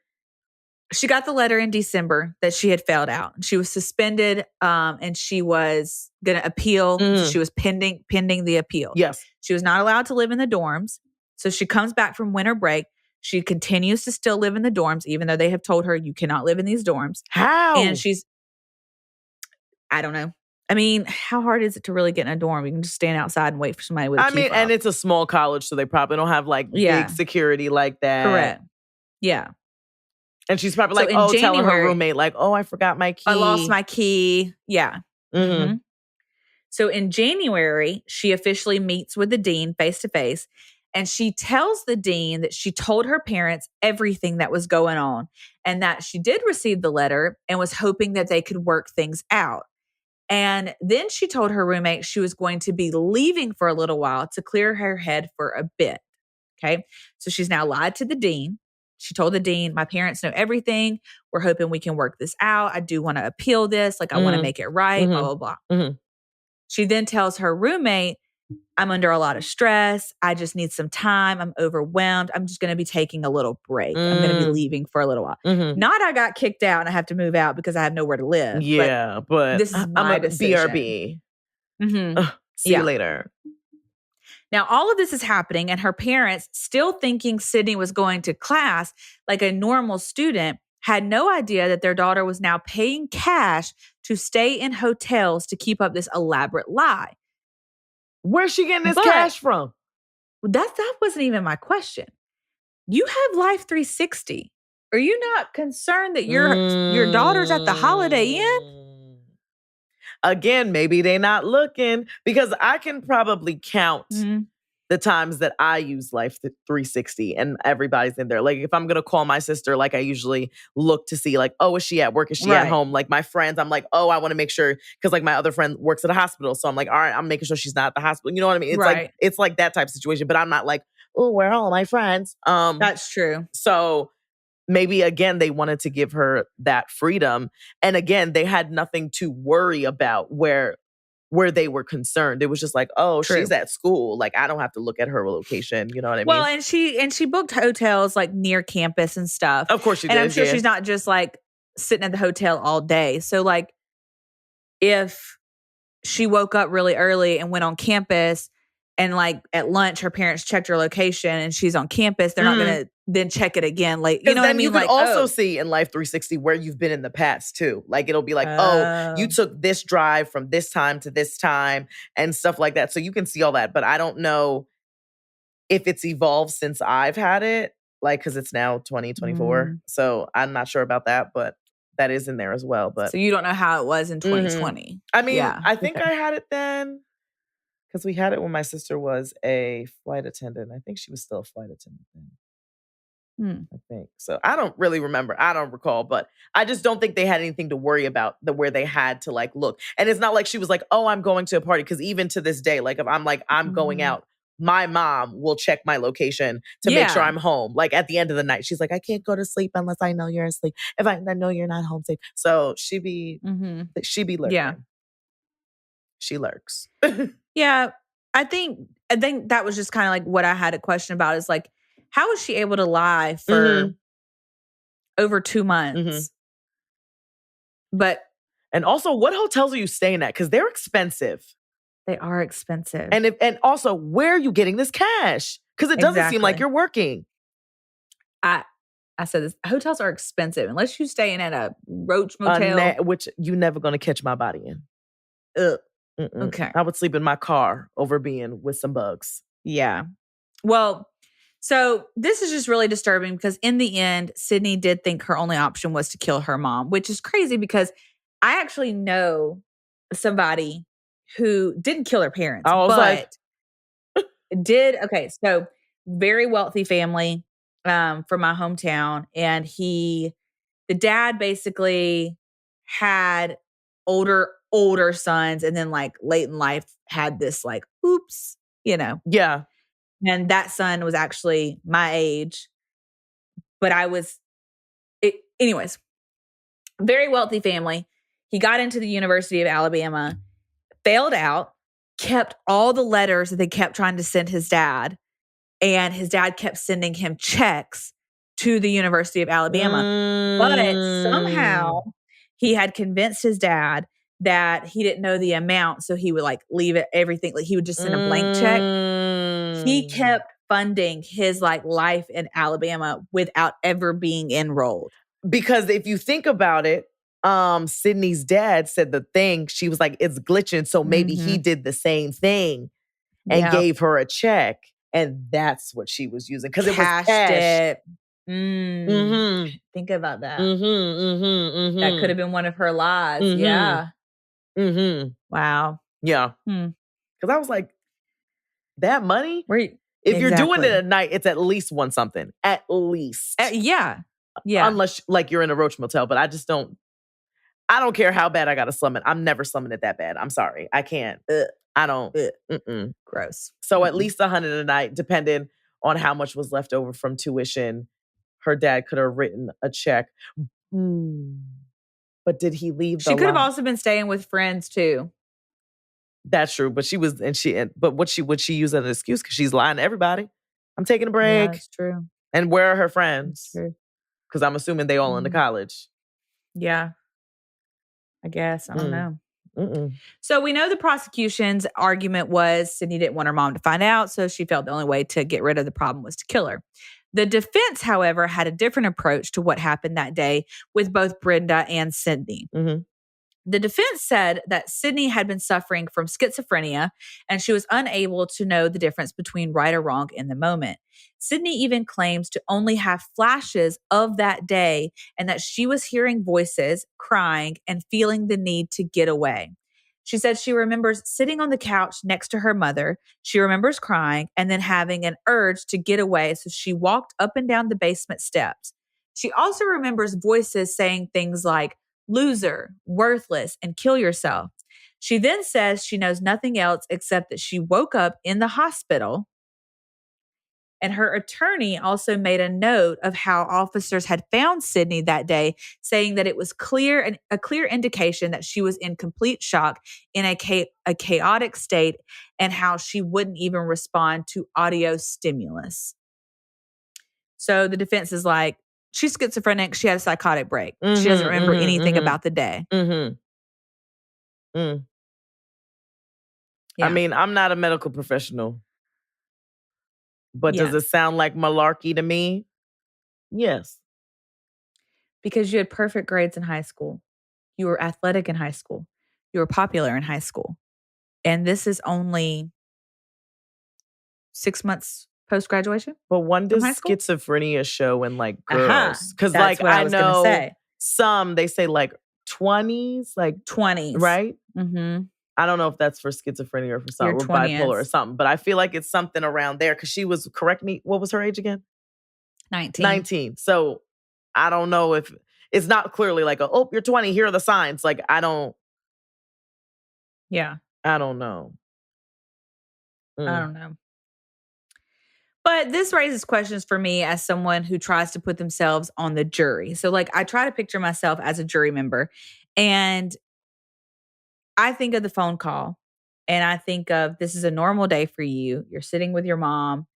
she got the letter in December that she had failed out. She was suspended and she was going to appeal. She was pending the appeal. Yes. She was not allowed to live in the dorms. So she comes back from winter break. She continues to still live in the dorms, even though they have told her you cannot live in these dorms. How? And I don't know. I mean, how hard is it to really get in a dorm? You can just stand outside and wait for somebody with a key fob. And it's a small college, so they probably don't have big security like that. Correct. Yeah. And she's probably telling her roommate, I forgot my key. I lost my key. Yeah. So in January, she officially meets with the dean face to face. And she tells the dean that she told her parents everything that was going on and that she did receive the letter and was hoping that they could work things out. And then she told her roommate she was going to be leaving for a little while to clear her head for a bit. Okay. So she's now lied to the dean. She told the dean, my parents know everything. We're hoping we can work this out. I do want to appeal this. I want to make it right, blah, blah, blah. She then tells her roommate, I'm under a lot of stress. I just need some time. I'm overwhelmed. I'm just going to be taking a little break. I'm going to be leaving for a little while. Not I got kicked out and I have to move out because I have nowhere to live. Yeah, but this is my decision. BRB. See you later. Now, all of this is happening and her parents, still thinking Sydney was going to class like a normal student, had no idea that their daughter was now paying cash to stay in hotels to keep up this elaborate lie. Where's she getting this cash from? That wasn't even my question. You have Life 360. Are you not concerned that your daughter's at the Holiday Inn? Again, maybe they're not looking, because I can probably count the times that I use Life 360 and everybody's in there. Like, if I'm going to call my sister, I usually look to see is she at work? Is she at home? Like, my friends, I'm like, I want to make sure, because my other friend works at a hospital. So I'm like, all right, I'm making sure she's not at the hospital. You know what I mean? It's it's like that type of situation, but I'm not like, where are all my friends? That's true. So maybe, again, they wanted to give her that freedom. And again, they had nothing to worry about where they were concerned. It was just like, she's at school. I don't have to look at her location. You know what I mean? Well, and she booked hotels near campus and stuff. Of course she did. And I'm sure she's not just sitting at the hotel all day. So if she woke up really early and went on campus and like at lunch, her parents checked her location and she's on campus, they're not going to then check it again. Like, you know what I mean? You could like, also see in Life 360 where you've been in the past too. Like it'll be like, you took this drive from this time to this time and stuff like that. So you can see all that. But I don't know if it's evolved since I've had it, like, because it's now 2024. So I'm not sure about that, but that is in there as well. But so you don't know how it was in 2020. I mean, I think I had it then because we had it when my sister was a flight attendant. I think she was still a flight attendant then. I think so. I don't really remember. I don't recall, but I just don't think they had anything to worry about where they had to like look. And it's not like she was like, "Oh, I'm going to a party." Because even to this day, like if I'm like I'm going out, my mom will check my location to make sure I'm home. Like at the end of the night, she's like, "I can't go to sleep unless I know you're asleep. If I know you're not home safe." So she be lurking. Yeah, she lurks. Yeah, I think that was just kind of like what I had a question about is like, how was she able to lie for over 2 months? But and also, what hotels are you staying at? Because they're expensive. They are expensive. And also, where are you getting this cash? Because it doesn't seem like you're working. I said this. Hotels are expensive unless you're staying at a roach motel, which you're never going to catch my body in. Ugh. Okay. I would sleep in my car over being with some bugs. Yeah. Well, so this is just really disturbing because in the end, Sydney did think her only option was to kill her mom, which is crazy because I actually know somebody who didn't kill her parents, but did. Okay. So very wealthy family from my hometown. And the dad basically had older sons. And then like late in life had this like, oops, Yeah. And that son was actually my age, but anyways, very wealthy family. He got into the University of Alabama, failed out, kept all the letters that they kept trying to send his dad. And his dad kept sending him checks to the University of Alabama. But somehow he had convinced his dad that he didn't know the amount. So he would like leave it, everything. Like he would just send a blank check. He kept funding his like life in Alabama without ever being enrolled. Because if you think about it, Sydney's dad said the thing, she was like, it's glitching. So maybe he did the same thing and gave her a check. And that's what she was using. Because it was cash. Think about that. That could have been one of her lies. Yeah. Wow. Yeah. Because I was like, that money? If you're doing it at night, it's at least one something. At least. Yeah. Unless like you're in a roach motel, but I don't care how bad I got to slum it. I'm never slumming it that bad. I'm sorry. I can't. I don't. Gross. So at least 100 a night, depending on how much was left over from tuition. Her dad could have written a check. But did he leave She could have also been staying with friends too. That's true. But but would she use that as an excuse? Because she's lying to everybody. I'm taking a break. Yeah, that's true. And where are her friends? Because I'm assuming they all into college. Yeah. I guess. I don't know. So we know the prosecution's argument was Sydney didn't want her mom to find out, so she felt the only way to get rid of the problem was to kill her. The defense, however, had a different approach to what happened that day with both Brenda and Sydney. The defense said that Sydney had been suffering from schizophrenia and she was unable to know the difference between right or wrong in the moment. Sydney even claims to only have flashes of that day and that she was hearing voices, crying, and feeling the need to get away. She said she remembers sitting on the couch next to her mother. She remembers crying and then having an urge to get away, so she walked up and down the basement steps. She also remembers voices saying things like, loser, worthless, and kill yourself. She then says she knows nothing else except that she woke up in the hospital. And her attorney also made a note of how officers had found Sydney that day, saying that it was a clear indication that she was in complete shock, in a chaotic state, and how she wouldn't even respond to audio stimulus. So the defense is like, she's schizophrenic. She had a psychotic break. She doesn't remember anything about the day. Mm. Yeah. I mean, I'm not a medical professional, but Yeah. does it sound like malarkey to me? Yes. Because you had perfect grades in high school. You were athletic in high school. You were popular in high school. And this is only 6 months post-graduation But when from does high school? schizophrenia show in like Aha. girls? Because That's like what I I was gonna know say. some, they say like 20s, like 20s. right? Mhm. I don't know if that's for schizophrenia or for Your something, or bipolar or 20s. something, but I feel like it's something around there because she was, correct me, what was her age again? 19. 19. So I don't know if it's not clearly like, oh, you're 20, here are the signs. Like, Yeah. I don't know. I don't know. But this raises questions for me as someone who tries to put themselves on the jury. So, like, I try to picture myself as a jury member, and I think of the phone call, and I think of this is a normal day for you. You're sitting with your mom,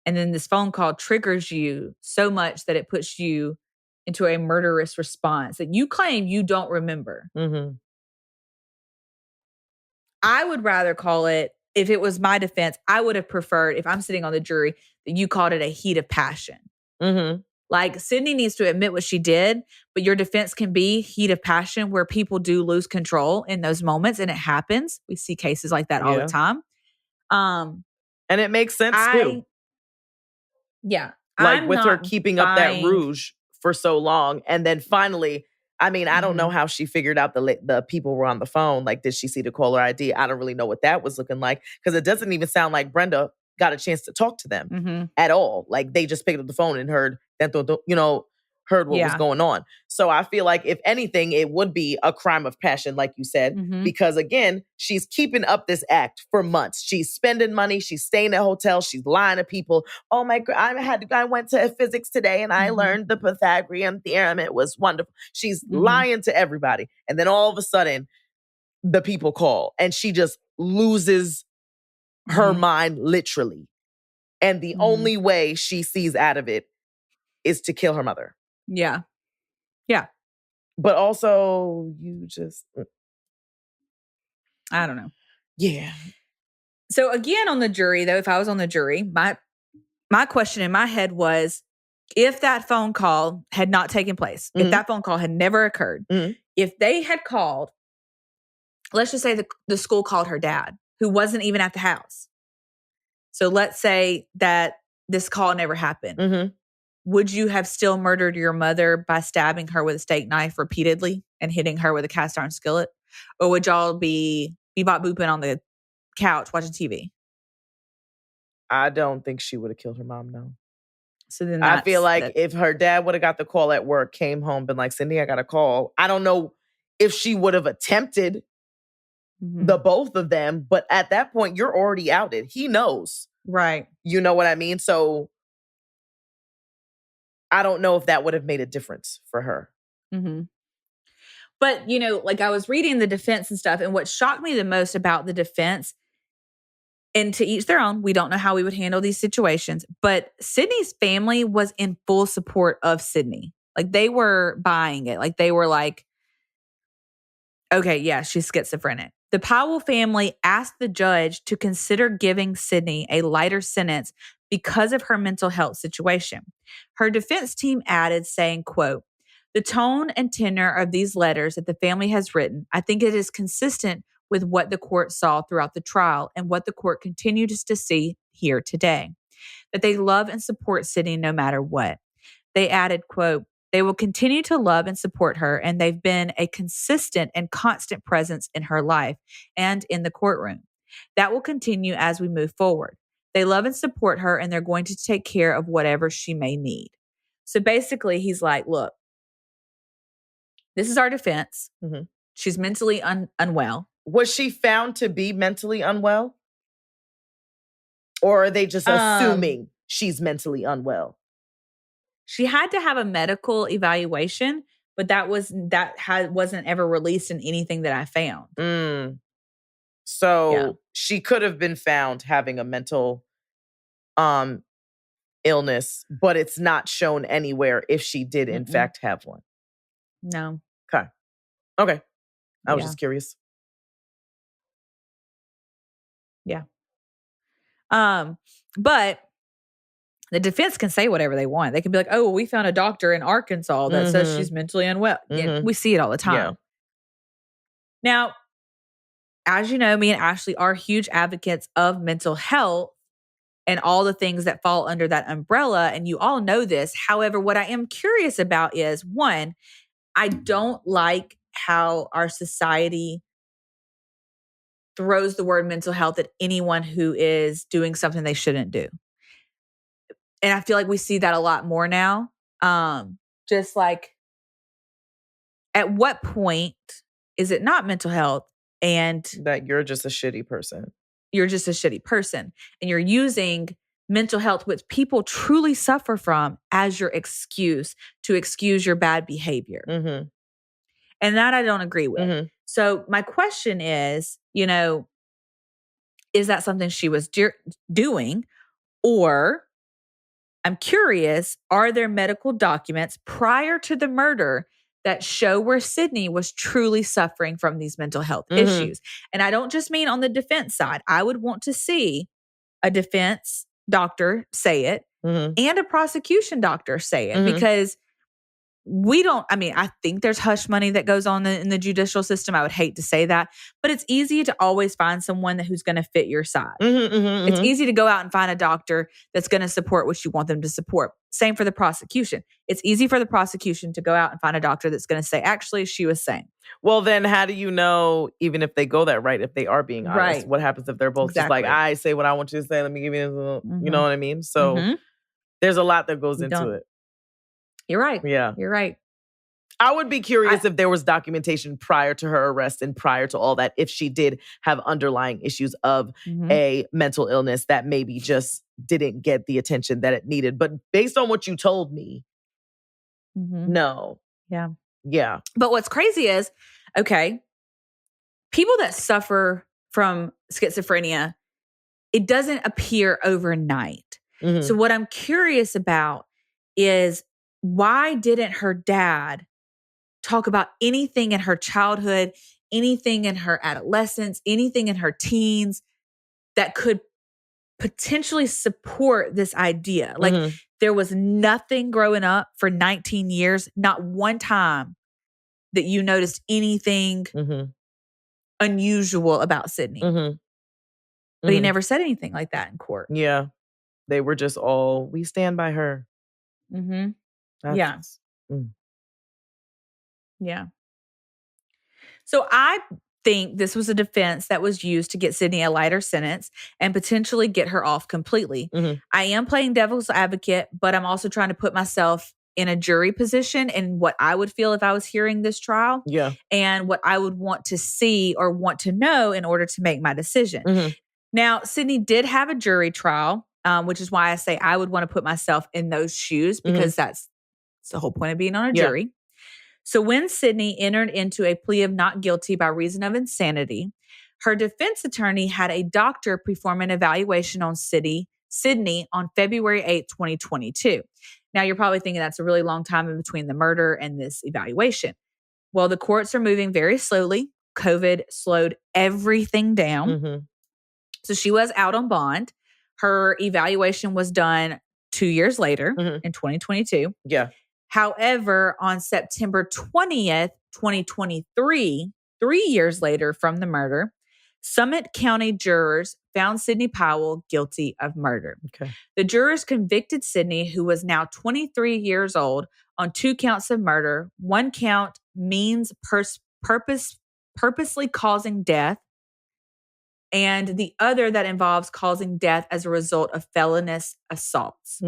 and then this phone call triggers you so much that it puts you into a murderous response that you claim you don't remember. Mm-hmm. I would rather call it, if it was my defense, I would have preferred, if I'm sitting on the jury, that you called it a heat of passion. Mm-hmm. Like, Sydney needs to admit what she did, but your defense can be heat of passion where people do lose control in those moments, and it happens. We see cases like that all the Yeah. time. And it makes sense too. Yeah, Like I'm with her not keeping up that buying. rouge for so long. And then finally, I mean, I don't know Mhm. how she figured out the people were on the phone. Like, did she see the caller ID? I don't really know what that was looking like because it doesn't even sound like Brenda got a chance to talk to them Mhm. at all. Like they just picked up the phone and heard that, heard what was Yeah. going on. So I feel like if anything, it would be a crime of passion, like you said, Mhm. because again, she's keeping up this act for months. She's spending money. She's staying at hotels. She's lying to people. Oh my God, I went to physics today and I Mhm. learned the Pythagorean theorem. It was wonderful. She's Mhm. lying to everybody. And then all of a sudden, the people call and she just loses her Mhm. mind literally. And the Mhm. only way she sees out of it is to kill her mother. Yeah. Yeah. But also, you just, I don't know. yeah. So again, on the jury, though, if I was on the jury, my question in my head was, if that phone call had not taken place, if Mhm. that phone call had never occurred, Mhm. if they had called, let's just say the school called her dad, who wasn't even at the house. So let's say that this call never happened. Mhm. Would you have still murdered your mother by stabbing her with a steak knife repeatedly and hitting her with a cast iron skillet? Or would y'all be bebop booping on the couch watching TV? I don't think she would have killed her mom, no. So then I feel that's like that. if her dad would have got the call at work, came home, been like, Cindy, I got a call. I don't know if she would have attempted the both of them, but at that point, you're already outed. He knows. Right. You know what I mean? So I don't know if that would have made a difference for her. Mm-hmm. But, like, I was reading the defense and stuff, and what shocked me the most about the defense, and to each their own, we don't know how we would handle these situations, but Sydney's family was in full support of Sydney. Like, they were buying it. Like, they were like, okay, yeah, she's schizophrenic. The Powell family asked the judge to consider giving Sydney a lighter sentence because of her mental health situation. Her defense team added, saying, quote, "The tone and tenor of these letters that the family has written, I think it is consistent with what the court saw throughout the trial and what the court continues to see here today, that they love and support Sydney no matter what." They added, quote, "They will continue to love and support her, and they've been a consistent and constant presence in her life and in the courtroom. That will continue as we move forward. They love and support her, and they're going to take care of whatever she may need." So basically, he's like, look, this is our defense. Mhm. She's mentally unwell. Was she found to be mentally unwell? Or are they just Um, assuming she's mentally unwell? She had to have a medical evaluation, but wasn't ever released in anything that I found. Mm. Yeah. So she could have been found having a mental um illness, but it's not shown anywhere if she did in Mm-mm. fact have one. No. Okay. I was Yeah. just curious. Yeah. But the defense can say whatever they want. They can be like, oh, well, we found a doctor in Arkansas that says she's mentally unwell. Yeah, we see it all the time. Yeah. Now, as you know, me and Ashley are huge advocates of mental health and all the things that fall under that umbrella. And you all know this. However, what I am curious about is, one, I don't like how our society throws the word mental health at anyone who is doing something they shouldn't do. And I feel like we see that a lot more now. Just like, at what point is it not mental health and that you're just a shitty person? You're just a shitty person. And you're using mental health, which people truly suffer from, as your excuse to excuse your bad behavior. Mm-hmm. And that I don't agree with. Mm-hmm. So my question is, is that something she was doing? Or I'm curious, are there medical documents prior to the murder that show where Sydney was truly suffering from these mental health issues? And I don't just mean on the defense side. I would want to see a defense doctor say it and a prosecution doctor say it, because I think there's hush money that goes on in the judicial system. I would hate to say that, but it's easy to always find someone who's going to fit your side. It's easy to go out and find a doctor that's going to support what you want them to support. Same for the prosecution. It's easy for the prosecution to go out and find a doctor that's going to say, actually, she was sane. Well, then how do you know, even if they go that right, if they are being honest, Right. what happens if they're both just like, I say what I want you to say, let me give you this, you know what I mean? So there's a lot that goes into it. You're right. Yeah. You're right. I would be curious if there was documentation prior to her arrest and prior to all that, if she did have underlying issues of a mental illness that maybe just didn't get the attention that it needed. But based on what you told me, no. Yeah. Yeah. But what's crazy is, okay, people that suffer from schizophrenia, it doesn't appear overnight. So what I'm curious about is, why didn't her dad talk about anything in her childhood, anything in her adolescence, anything in her teens that could potentially support this idea? Like, there was nothing growing up for 19 years, not one time that you noticed anything unusual about Sydney. But he never said anything like that in court. Yeah. They were just all, we stand by her. Yeah. Yeah. So I think this was a defense that was used to get Sydney a lighter sentence and potentially get her off completely. I am playing devil's advocate, but I'm also trying to put myself in a jury position and what I would feel if I was hearing this trial. Yeah. And what I would want to see or want to know in order to make my decision. Now, Sydney did have a jury trial, which is why I say I would want to put myself in those shoes, because that's the whole point of being on a jury. So when Sydney entered into a plea of not guilty by reason of insanity, her defense attorney had a doctor perform an evaluation on Sydney on February 8, 2022. Now, you're probably thinking that's a really long time in between the murder and this evaluation. Well, the courts are moving very slowly. COVID slowed everything down. So she was out on bond. Her evaluation was done 2 years later in 2022. Yeah. However, on September 20th, 2023, 3 years later from the murder, Summit County jurors found Sydney Powell guilty of murder. Okay. The jurors convicted Sydney, who was now 23 years old, on 2 counts of murder. 1 count means purposely causing death, and the other that involves causing death as a result of felonious assaults.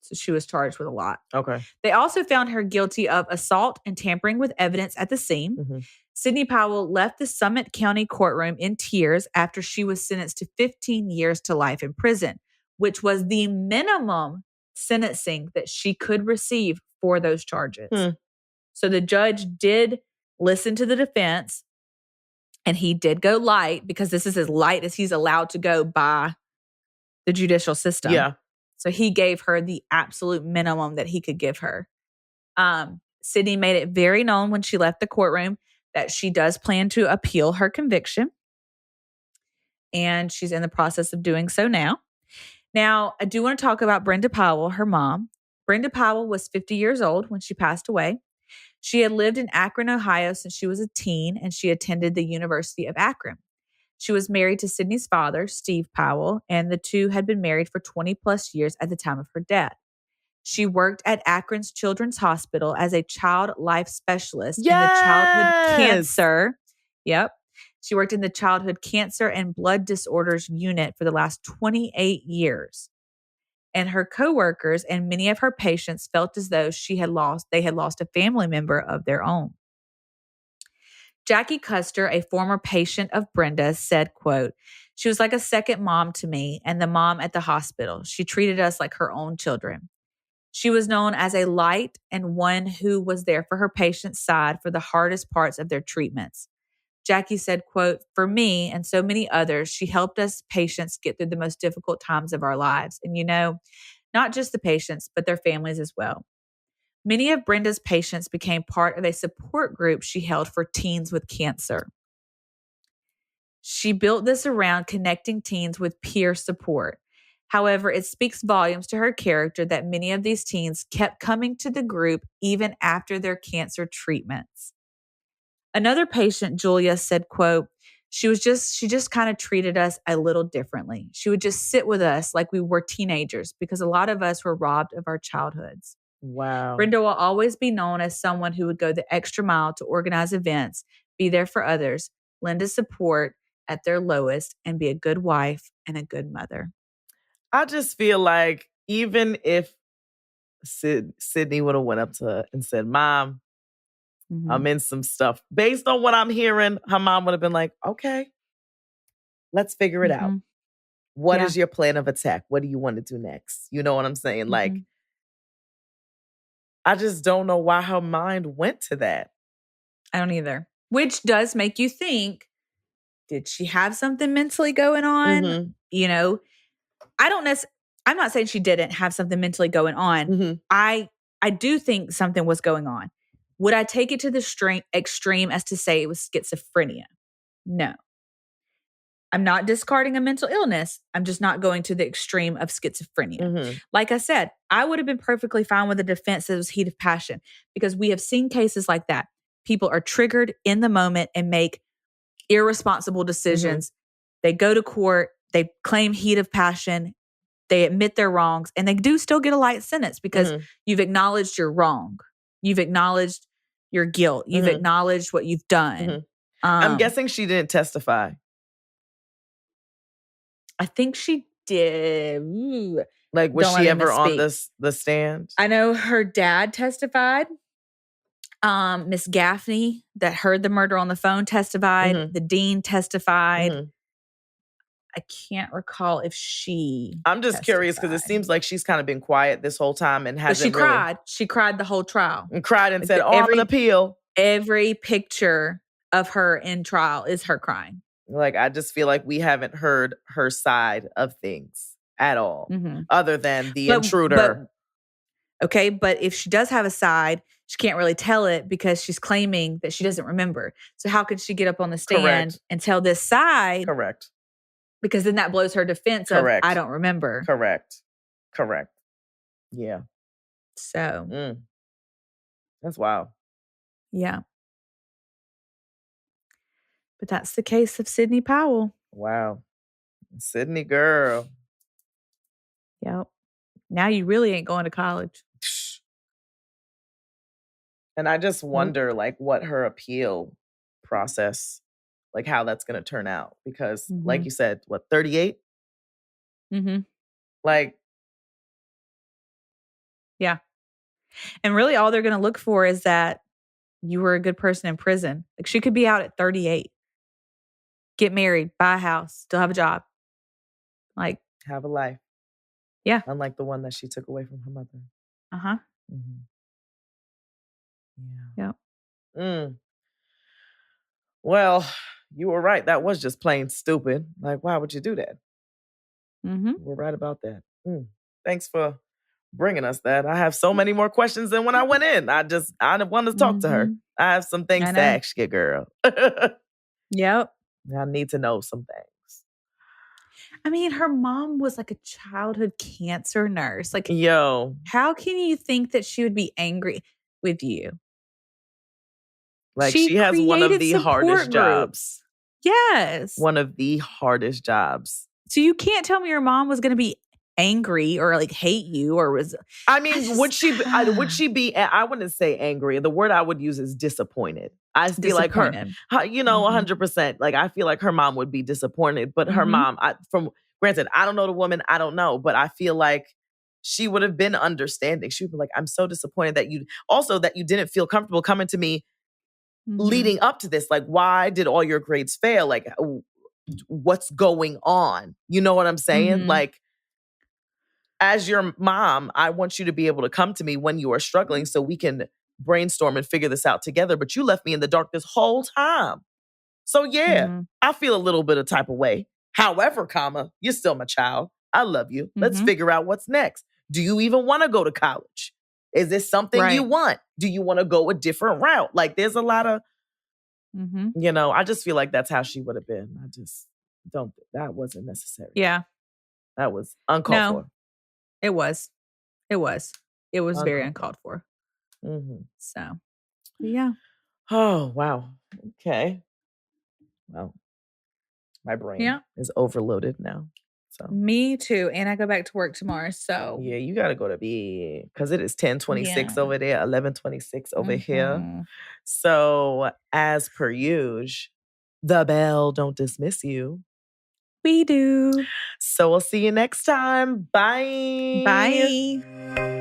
So she was charged with a lot. Okay. They also found her guilty of assault and tampering with evidence at the scene. Sydney Powell left the Summit County courtroom in tears after she was sentenced to 15 years to life in prison, which was the minimum sentencing that she could receive for those charges. So the judge did listen to the defense, and he did go light, because this is as light as he's allowed to go by the judicial system. Yeah. So he gave her the absolute minimum that he could give her. Sydney made it very known when she left the courtroom that she does plan to appeal her conviction. and she's in the process of doing so now. Now, I do want to talk about Brenda Powell, her mom. Brenda Powell was 50 years old when she passed away. She had lived in Akron, Ohio since she was a teen, and she attended the University of Akron. She was married to Sydney's father, Steve Powell, and the two had been married for 20 plus years at the time of her death. She worked at Akron's Children's Hospital as a child life specialist in the childhood cancer. Yep. She worked in the childhood cancer and blood disorders unit for the last 28 years. And her coworkers and many of her patients felt as though they had lost a family member of their own. Jackie Custer, a former patient of Brenda, said, quote, "She was like a second mom to me and the mom at the hospital. She treated us like her own children. She was known as a light and one who was there for her patient's side for the hardest parts of their treatments." Jackie said, quote, "For me and so many others, she helped us patients get through the most difficult times of our lives." And not just the patients, but their families as well. Many of Brenda's patients became part of a support group she held for teens with cancer. She built this around connecting teens with peer support. However, it speaks volumes to her character that many of these teens kept coming to the group even after their cancer treatments. Another patient, Julia, said, quote, she just kind of treated us a little differently. She would just sit with us like we were teenagers because a lot of us were robbed of our childhoods." Wow. Brenda will always be known as someone who would go the extra mile to organize events, be there for others, lend a support at their lowest, and be a good wife and a good mother. I just feel like even if Sydney would have went up to her and said, "Mom, I'm in some stuff." Based on what I'm hearing, her mom would have been like, "Okay, let's figure it out. What is your plan of attack? What do you want to do next?" You know what I'm saying? Like, I just don't know why her mind went to that. I don't either. Which does make you think, did she have something mentally going on? I'm not saying she didn't have something mentally going on. I do think something was going on. Would I take it to the extreme as to say it was schizophrenia? No. I'm not discarding a mental illness. I'm just not going to the extreme of schizophrenia. Like I said, I would have been perfectly fine with a defense that was heat of passion because we have seen cases like that. People are triggered in the moment and make irresponsible decisions. They go to court, they claim heat of passion, they admit their wrongs, and they do still get a light sentence because you've acknowledged you're wrong. You've acknowledged your guilt. You've acknowledged what you've done. I'm guessing she didn't testify. I think she did. Like, was she ever on the stand? I know her dad testified. Miss Gaffney that heard the murder on the phone testified. The dean testified. I can't recall if she I'm just curious because it seems like she's kind of been quiet this whole time and hasn't cried. She cried the whole trial. And cried and said, I'm an appeal. Every picture of her in trial is her crying. Like, I just feel like we haven't heard her side of things at all, other than the intruder. But if she does have a side, she can't really tell it because she's claiming that she doesn't remember. So how could she get up on the stand and tell this side? Correct. Because then that blows her defense of, I don't remember. Correct. Yeah. So. That's wild. Yeah. But that's the case of Sydney Powell. Wow. Sydney girl. Yep. Now you really ain't going to college. And I just wonder, like, what her appeal process, like, how that's going to turn out. Because, like you said, 38? Like. Yeah. And really all they're going to look for is that you were a good person in prison. Like, she could be out at 38. Get married, buy a house, still have a job. Like. Have a life. Yeah. Unlike the one that she took away from her mother. Yeah. Well, you were right. That was just plain stupid. Like, why would you do that? We're right about that. Thanks for bringing us that. I have so many more questions than when I went in. I want to talk to her. I have some things to ask you, girl. Yep. I need to know some things. I mean, her mom was like a childhood cancer nurse. Like, Yo, how can you think that she would be angry with you? like She she has one of created the hardest support jobs. groups. Yes. One of the hardest jobs. So you can't tell me your mom was going to be angry or like hate you or was. I mean, would she be, I wouldn't say angry. The word I would use is disappointed. I feel like her, Disappointed. 100%. Like, I feel like her mom would be disappointed, but her mom, granted, I don't know the woman, I don't know, but I feel like she would have been understanding. She would be like, I'm so disappointed that you didn't feel comfortable coming to me leading up to this. Like, why did all your grades fail? Like, what's going on? You know what I'm saying? Like, as your mom, I want you to be able to come to me when you are struggling so we can brainstorm and figure this out together. But you left me in the dark this whole time. So yeah, I feel a little bit of type of way. However, you're still my child. I love you. Let's figure out what's next. Do you even want to go to college? Is this something you want? Do you want to go a different route? Like, there's a lot of, I just feel like that's how she would have been. I just that wasn't necessary. Yeah. That was uncalled for. It was. Very uncalled for. So, yeah. Oh, wow. Okay. Well, my brain is overloaded now. So me too. And I go back to work tomorrow. So yeah, you got to go to bed because it is 10:26 over there, 11:26 over here. So as per usual, the bell don't dismiss you. We do. So we'll see you next time. Bye. Bye.